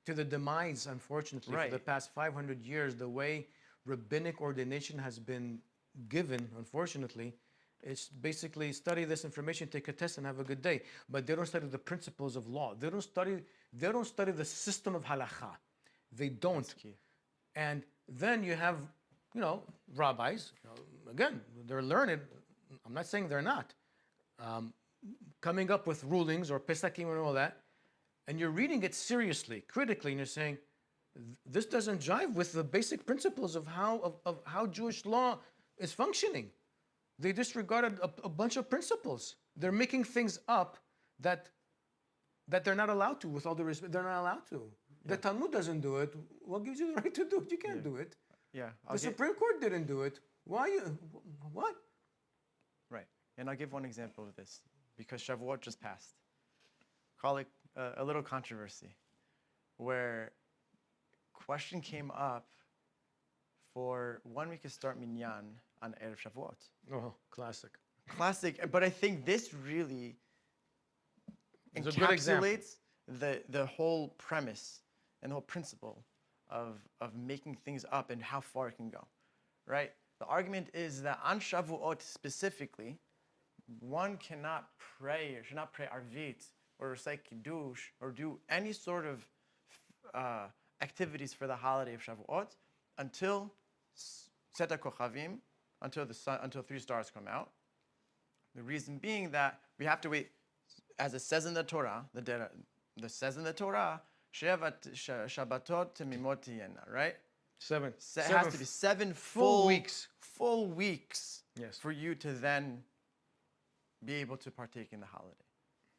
to the demise, unfortunately, for the Right. past 500 years, the way rabbinic ordination has been given, unfortunately, it's basically study this information, take a test, and have a good day. But they don't study the principles of law. They don't study the system of halakha. They don't. That's key. And then you have, rabbis. Again, they're learned. I'm not saying they're not. Coming up with rulings or pesakim and all that, and you're reading it seriously, critically, and you're saying, this doesn't jive with the basic principles of how Jewish law is functioning. They disregarded a bunch of principles. They're making things up that they're not allowed to. With all the respect, they're not allowed to. The Talmud doesn't do it. What gives you the right to do it? You can't do it. Yeah. The Supreme Court didn't do it. Why you? What? Right. And I'll give one example of this, because Shavuot just passed. Call it a little controversy, where question came up for when we could start minyan on Erev Shavuot. Oh, classic. Classic, but I think this really It's a good example. encapsulates the whole premise and the whole principle of making things up and how far it can go, right? The argument is that on Shavuot specifically, one cannot pray or should not pray Arvit or recite Kiddush or do any sort of activities for the holiday of Shavuot until Seta Kochavim, until 3 stars come out. The reason being that we have to wait, as it says in the Torah, says in the Torah, Shevat Shabbatot Temimot tiyena, right? Seven. It has to be 7 full weeks. Full weeks. Yes. For you to then be able to partake in the holiday.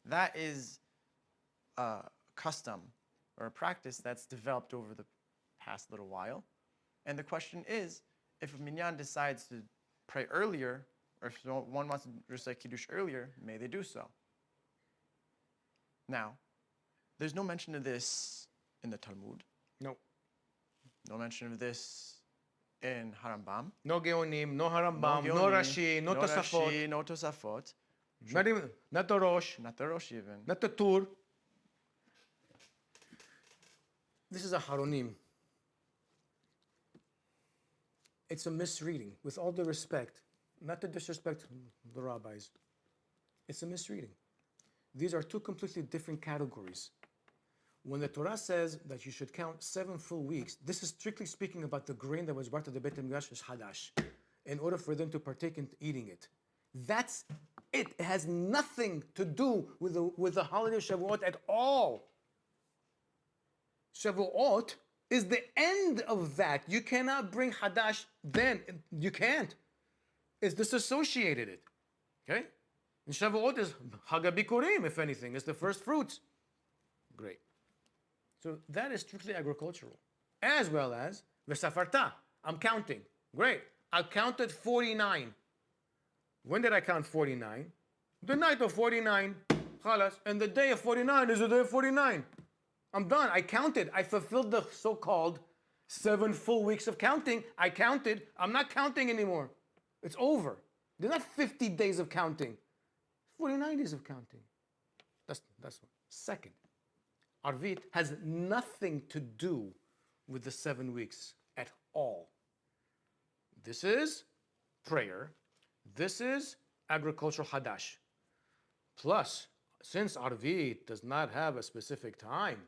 That is a custom or a practice that's developed over the past little while. And the question is, if a minyan decides to pray earlier, or if one wants to recite Kiddush earlier, may they do so. Now, there's no mention of this in the Talmud. No. No mention of this in Harambam. No Geonim, no Harambam, no Geonim, Rashi, no Tosafot. Rashi, no Tosafot. Not the Rosh, Not the Rosh even. not the Tur. This is a Haronim. It's a misreading, with all due respect, not to disrespect the rabbis. It's a misreading. These are two completely different categories. When the Torah says that you should count 7 full weeks, this is strictly speaking about the grain that was brought to the Beit HaMikdash as Hadash, in order for them to partake in eating it. That's it. It has nothing to do with the holiday of Shavuot at all. Shavuot is the end of that. You cannot bring Hadash then. You can't. It's disassociated it. Okay? And Shavuot is Hagabikurim, if anything. It's the first fruits. Great. So that is strictly agricultural. As well as Vesafarta. I'm counting. Great. I counted 49. When did I count 49? The night of 49. Khalas. And the day of 49 is the day of 49. I'm done. I counted. I fulfilled the so-called 7 full weeks of counting. I counted. I'm not counting anymore. It's over. There's not 50 days of counting. 49 days of counting. That's one. Second, Arvit has nothing to do with the 7 weeks at all. This is prayer. This is agricultural hadash. Plus, since Arvit does not have a specific time,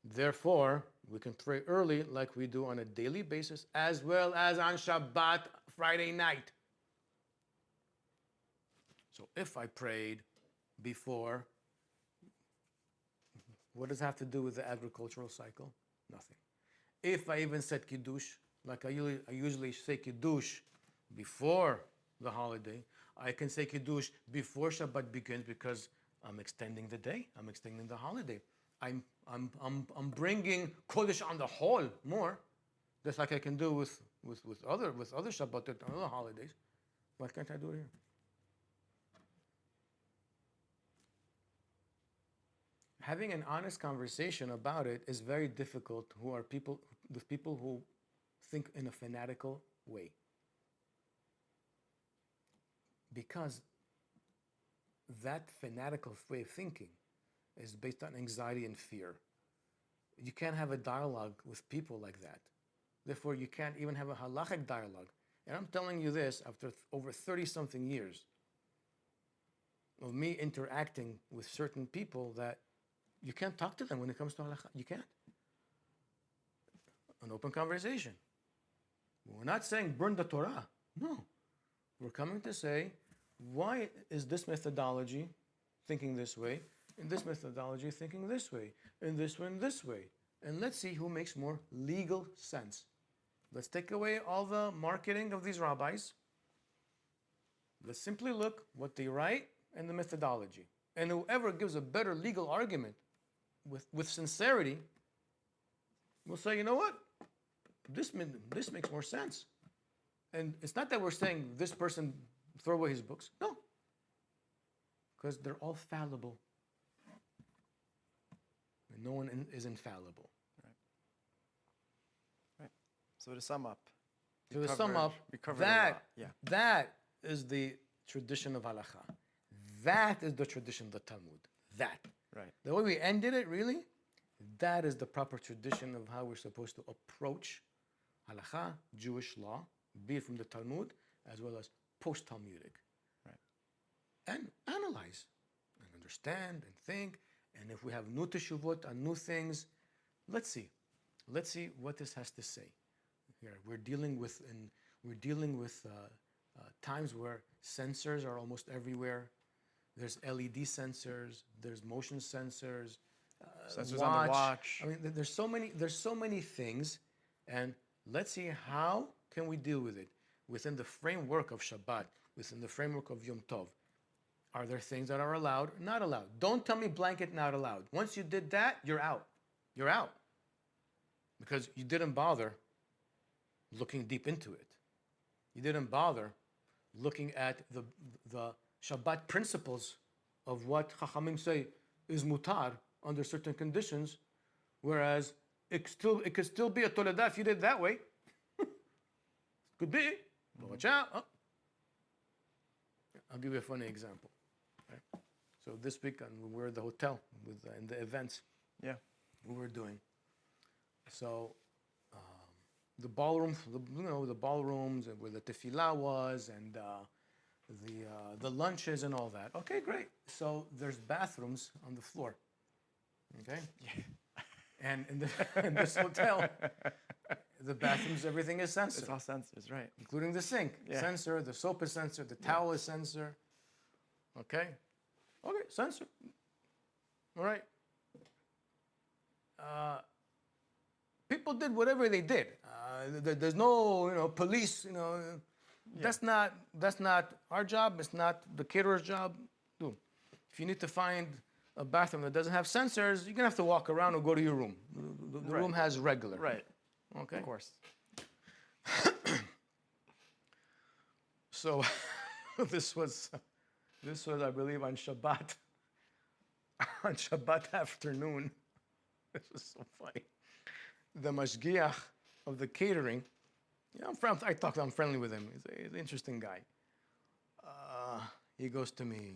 therefore, we can pray early like we do on a daily basis, as well as on Shabbat, Friday night. So if I prayed before, what does it have to do with the agricultural cycle? Nothing. If I even said Kiddush, like I usually say Kiddush before the holiday, I can say Kiddush before Shabbat begins because I'm extending the day, I'm extending the holiday. I'm bringing Kodesh on the whole more, just like I can do with other Shabbat and other holidays. Why can't I do it here? Having an honest conversation about it is very difficult with people who think in a fanatical way. Because that fanatical way of thinking is based on anxiety and fear. You can't have a dialogue with people like that. Therefore, you can't even have a halachic dialogue. And I'm telling you this after over 30-something years of me interacting with certain people that you can't talk to them when it comes to halakha. You can't. An open conversation. We're not saying burn the Torah. No. We're coming to say, why is this methodology thinking this way, and this methodology thinking this way, and this one this way? And let's see who makes more legal sense. Let's take away all the marketing of these rabbis. Let's simply look what they write and the methodology. And whoever gives a better legal argument with sincerity will say, you know what? This makes more sense. And it's not that we're saying this person throw away his books. No. Because they're all fallible. And no one is infallible. Right. So to sum up. That is the tradition of halakha. That is the tradition of the Talmud. That. Right. The way we ended it, really, that is the proper tradition of how we're supposed to approach halakha, Jewish law, be it from the Talmud as well as post-Talmudic. Right. And analyze and understand and think. And if we have new teshuvot on new things, let's see. Let's see what this has to say. Here, we're dealing with times where sensors are almost everywhere. There's LED sensors. There's motion sensors. Sensors on the watch. I mean, there's so many things, and let's see how can we deal with it within the framework of Shabbat, within the framework of Yom Tov. Are there things that are allowed? Not allowed. Don't tell me blanket not allowed. Once you did that, you're out. You're out. Because you didn't bother looking deep into it. You didn't bother looking at the Shabbat principles of what Chachamim say is mutar under certain conditions, whereas it could still be a toledah if you did it that way. Could be. But watch out. Oh. I'll give you a funny example. Right? So this week we were at the hotel in the events. Yeah. We were doing. So the ballroom, the ballrooms where the tefillah was, and the lunches and all that. Okay, great. So there's bathrooms on the floor. Okay. Yeah. And in this hotel, the bathrooms, everything is sensor. It's all sensors, right? Including the sink. Yeah. Sensor, the soap is sensor, the towel is sensor. Okay? Okay, sensor. All right. People did whatever they did. There's no, police, Yeah. That's not our job. It's not the caterer's job. Dude, if you need to find a bathroom that doesn't have sensors, you're going to have to walk around or go to your room. The Right. room has regular. Right. Okay? Of course. So this was, I believe, on Shabbat. On Shabbat afternoon. This was so funny. The mashgiach of the catering, I'm friendly with him. He's an interesting guy. He goes to me,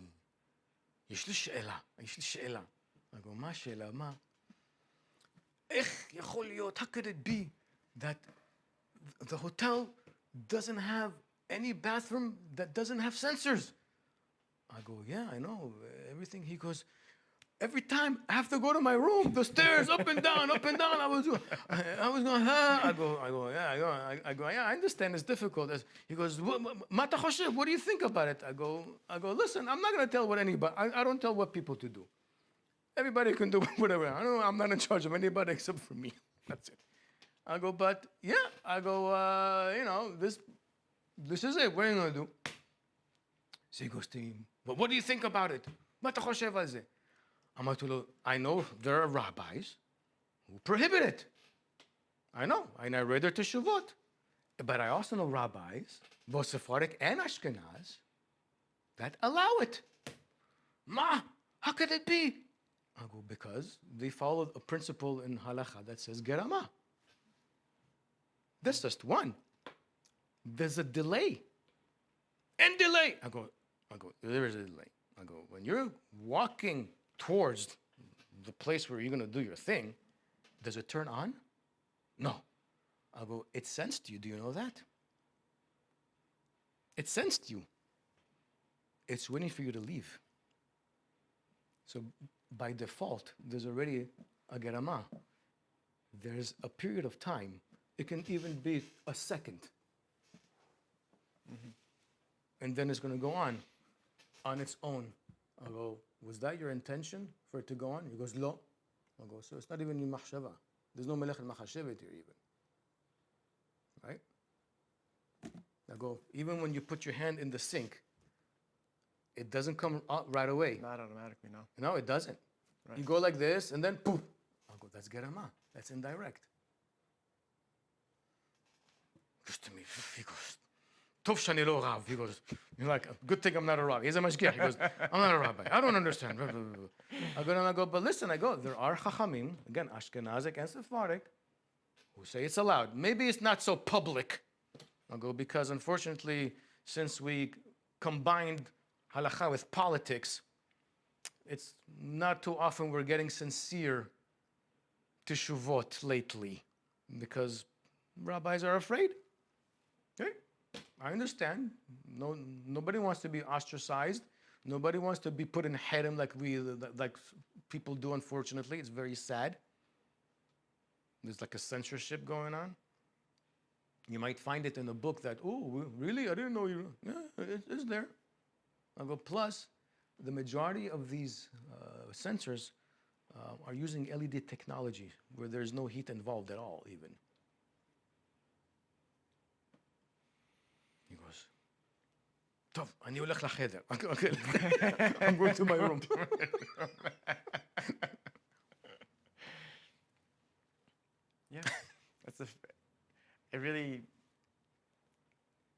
יש לי שאלה. I go, מה השאלה? מה? איך יכול להיות, how could it be that the hotel doesn't have any bathroom that doesn't have sensors? I go, yeah, I know, everything. He goes, every time I have to go to my room, the stairs up and down. I was going, huh? I go, yeah, I understand it's difficult. He goes, מה אתה חושב? What do you think about it? I go, listen, I'm not going to tell what anybody, I don't tell what people to do. Everybody can do whatever. I'm not in charge of anybody except for me. That's it. I go, but yeah, this is it. What are you going to do? So he goes to him, but what do you think about it? מה אתה חושב על זה? אמרתי לו, I know there are rabbis who prohibit it. I know, and I read their teshuvot. But I also know rabbis, both Sephardic and Ashkenaz, that allow it. Ma, how could it be? I go, because they follow a principle in Halakha that says gerama. That's just one. There's a delay. And delay. I go, there is a delay. I go, when you're walking towards the place where you're going to do your thing, does it turn on? No. I go, it sensed you. Do you know that? It sensed you. It's waiting for you to leave. So by default, there's already a gerama. There's a period of time. It can even be a second. Mm-hmm. And then it's going to go on its own. I go, was that your intention for it to go on? He goes, lo. I go, so it's not even in machshava. There's no melech al-machashevet here even. Right? I go, even when you put your hand in the sink, it doesn't come out right away. Not automatically, no. No, it doesn't. Right. You go like this, and then poof. I go, that's gerama. That's indirect. Goes to me, he goes, Tov shani lo rav. He goes, you're like, good thing I'm not a rabbi. He's a mashgiach. He goes, I'm not a rabbi. I don't understand. I go, but listen, there are chachamim, again, Ashkenazic and Sephardic, who say it's allowed. Maybe it's not so public. I go, because unfortunately, since we combined halakha with politics, it's not too often we're getting sincere teshuvot lately, because rabbis are afraid. Okay? I understand. Nobody wants to be ostracized. Nobody wants to be put in harem like people do, unfortunately. It's very sad. There's like a censorship going on. You might find it in a book that, oh, really? I didn't know you. Yeah, it's there. I go, plus, the majority of these sensors are using LED technology where there's no heat involved at all, even. He goes, טוב, אני הולך לחדר. I'm going to my room. Yeah, it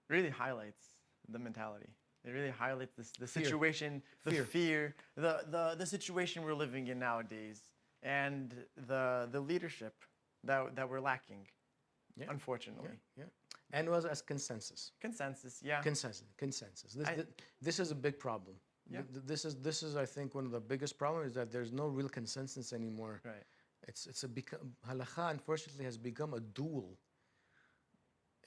really highlights the mentality. It really highlights the situation, the fear, the situation we're living in nowadays, and the leadership that we're lacking, unfortunately. Yeah. And was as consensus. Consensus, yeah. Consensus. This is a big problem. Yeah. This is I think one of the biggest problems is that there's no real consensus anymore. Right. Halakha unfortunately has become a duel,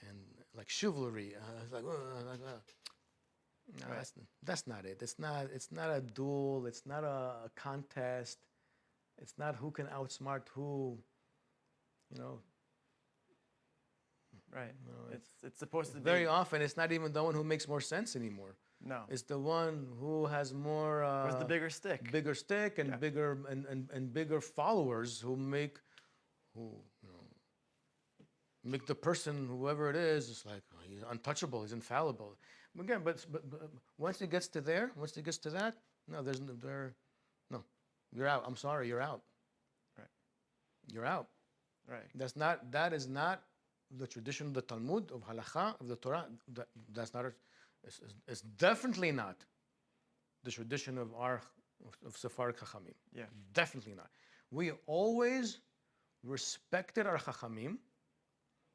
and like chivalry. No, right. That's not it. It's not a duel. It's not a contest. It's not who can outsmart who. Right. No, it's supposed to be. Very often, it's not even the one who makes more sense anymore. No. It's the one who has more. Who's the bigger stick? Bigger stick and bigger and bigger followers who make the person, whoever it is like he's untouchable, he's infallible. Again, but once it gets to that, no, you're out. I'm sorry, you're out. Right. You're out. Right. That is not the tradition of the Talmud, of Halakha, of the Torah. That's not. It's definitely not the tradition of Sephardic Chachamim. Yeah. Definitely not. We always respected our Chachamim,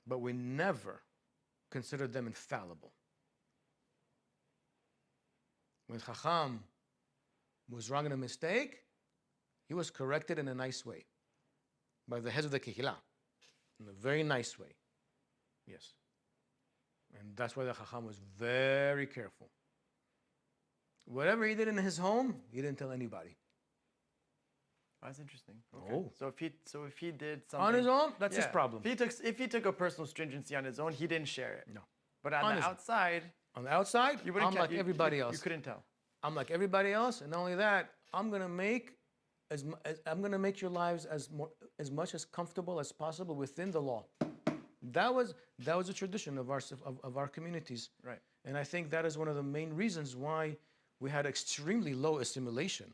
but we never considered them infallible. When Chacham was wrong in a mistake, he was corrected in a nice way by the heads of the Kehillah, in a very nice way. Yes. And that's why the Chacham was very careful. Whatever he did in his home, he didn't tell anybody. That's interesting. Okay. Oh. So if he did something On his own, that's his problem. If he took a personal stringency on his own, he didn't share it. No. But on the outside, on the outside, I'm like everybody else. You couldn't tell. I'm like everybody else, and not only that, I'm gonna make your lives as much as comfortable as possible within the law. That was a tradition of our communities. Right. And I think that is one of the main reasons why we had extremely low assimilation.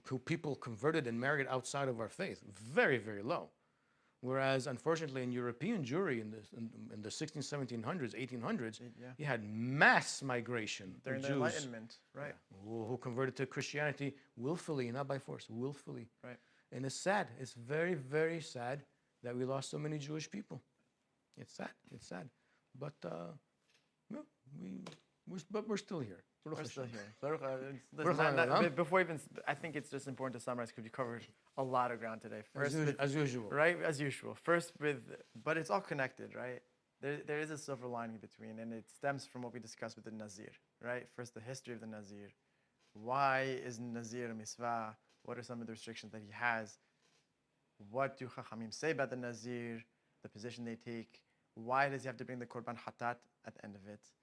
Who people converted and married outside of our faith, very, very low. Whereas, unfortunately, in European Jewry in the 1600s, 1700s, 1800s, you had mass migration during the Enlightenment, right? Who converted to Christianity willfully, not by force, willfully. Right. And it's sad. It's very, very sad that we lost so many Jewish people. It's sad. It's sad. But we're still here. We're still here. Before even, I think it's just important to summarize because we covered a lot of ground today. First, as usual. Right, as usual. First but it's all connected, right? There is a silver lining between, and it stems from what we discussed with the Nazir, right? First, the history of the Nazir. Why is Nazir a Misva? What are some of the restrictions that he has? What do Chachamim say about the Nazir? The position they take? Why does he have to bring the Korban Hatat at the end of it?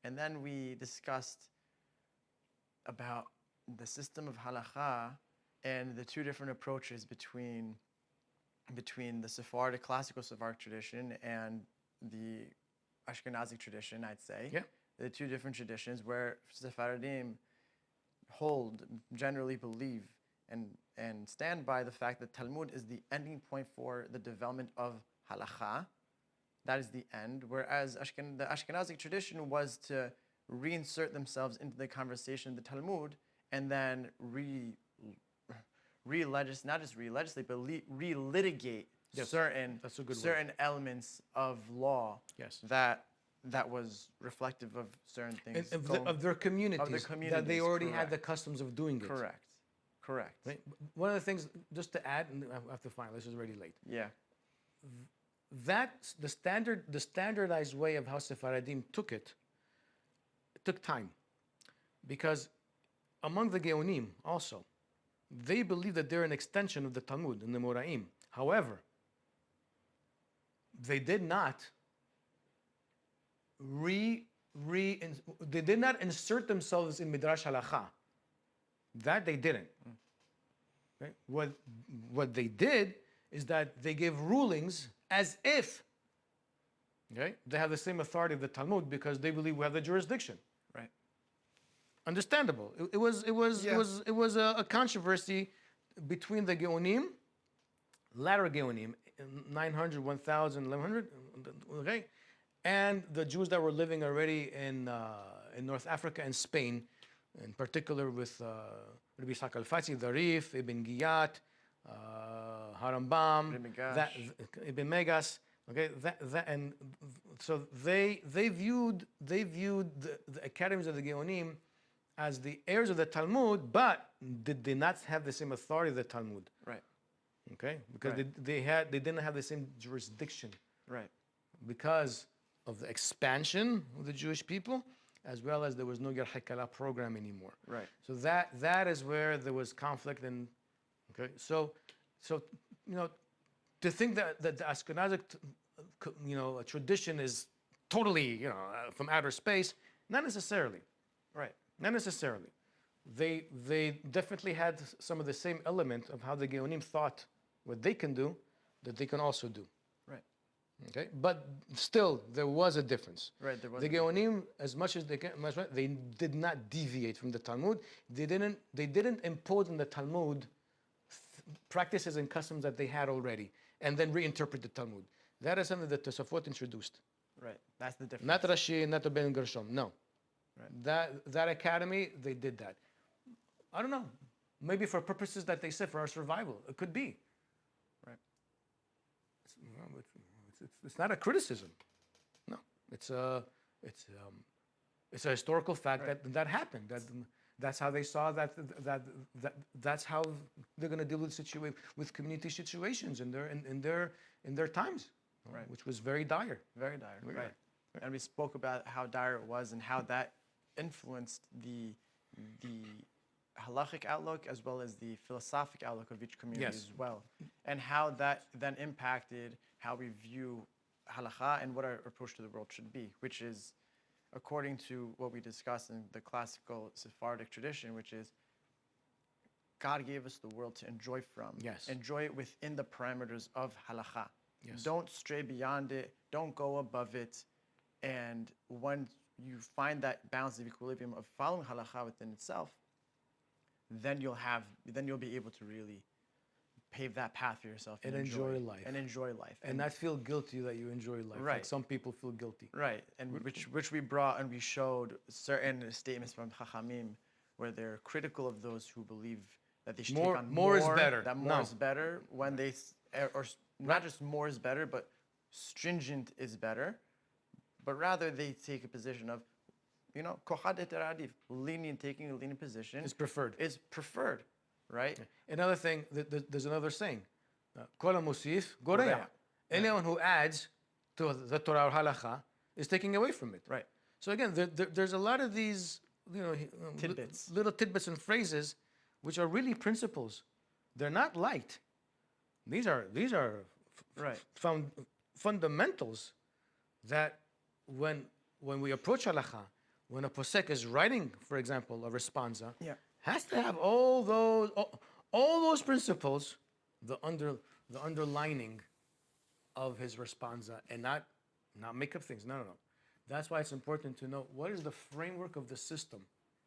And then we discussed about the system of halakha and the two different approaches between the Sephardic, classical Sephardic tradition and the Ashkenazic tradition, I'd say. Yeah. The two different traditions where Sephardim generally believe and stand by the fact that Talmud is the ending point for the development of halakha. That is the end. Whereas the Ashkenazic tradition was to reinsert themselves into the conversation of the Talmud and then not just re-legislate, but re-litigate certain elements of law that was reflective of certain things. Of their communities, that they already had the customs of doing it. Correct. Right? One of the things, just to add, and I have to find, this is already late. Yeah. That the standardized way of how Sephardim took it took time, because among the Geonim also, they believe that they're an extension of the Talmud and the Moraim. However, they did not insert themselves in Midrash Halakha. That they didn't. Right? What they did is that they gave rulings as if they have the same authority of the Talmud because they believe we have the jurisdiction. Right. Understandable. It was a controversy between the Geonim, latter Geonim, 900, 1000, 1100, okay, and the Jews that were living already in North Africa and Spain, in particular with Rabbi Ishaq al-Fatsi, the Rif, Ibn Giyat, Harambam, Ibn Megas, okay, and so they viewed the academies of the Geonim as the heirs of the Talmud, but did not have the same authority of the Talmud. Right. Okay, because they didn't have the same jurisdiction. Right. Because of the expansion of the Jewish people, as well as there was no Ger Hakala program anymore. Right. So that is where there was conflict, and okay, so to think that the Ashkenazic tradition is totally from outer space, not necessarily. Right. Not necessarily. They definitely had some of the same element of how the Geonim thought what they can do, that they can also do. Right. Okay, but still there was a difference. Right. There was. The Geonim, as much as they can, they did not deviate from the Talmud. They didn't impose on the Talmud practices and customs that they had already, and then reinterpret the Talmud. That is something that Tosafot introduced. Right. That's the difference. Not Rashi, not the Ben Gershom. No. Right. That academy, they did that. I don't know. Maybe for purposes that they said for our survival. It could be. Right. It's not a criticism. No. It's a historical fact that happened. That's how they saw that's how they're going to deal with community situations in their times, Right. which was very dire. Very dire, Very right. dire. And we spoke about how dire it was and how that influenced the halachic outlook as well as the philosophic outlook of each community Yes. as well. And how that then impacted how we view halakha and what our approach to the world should be, which is according to what we discussed in the classical Sephardic tradition, which is God gave us the world to enjoy from. Yes. Enjoy it within the parameters of halakha. Yes. Don't stray beyond it. Don't go above it. And when you find that balance of equilibrium of following halakha within itself, then you'll be able to really pave that path for yourself And enjoy life. And enjoy life. And not feel guilty that you enjoy life. Right. Like some people feel guilty. Right, and which we brought and we showed certain statements from Chachamim where they're critical of those who believe that they should take on more is better. That more No. is better when they or not just more is better, but stringent is better, but rather they take a position of, kohad et radif, taking a lenient position It's preferred. is preferred, right? Another thing, there's another saying. Kol musif goreya. Anyone who adds to the Torah or halakha is taking away from it. Right. So again, there's a lot of these, Tidbits. little tidbits and phrases, which are really principles. They're not light. These are Right. fundamentals that when we approach halakha, when a posek is writing, for example, a responsa, Yeah. has to have all those principles, the underlining of his responsa, and not make up things. No. That's why it's important to know what is the framework of the system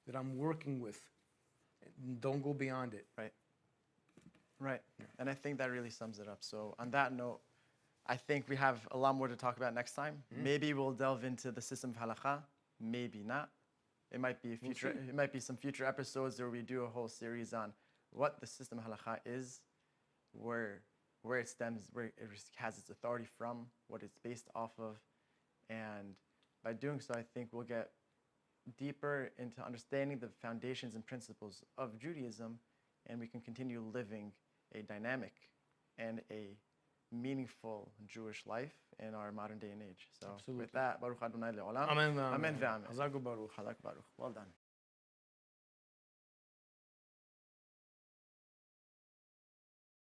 that I'm working with. Don't go beyond it. Right. Right. And I think that really sums it up. So on that note, I think we have a lot more to talk about next time. Maybe we'll delve into the system of halakha. Maybe not. It might be future. It might be some future episodes where we do a whole series on what the system of halakha is, where it stems, where it has its authority from, what it's based off of, and by doing so, I think we'll get deeper into understanding the foundations and principles of Judaism, and we can continue living a dynamic and a meaningful Jewish life in our modern day and age. So Absolutely. with that, Baruch Adonai Le'olam. Amen. Amen ve'amen. Chazak u'baruch. Halak Baruch. Well done.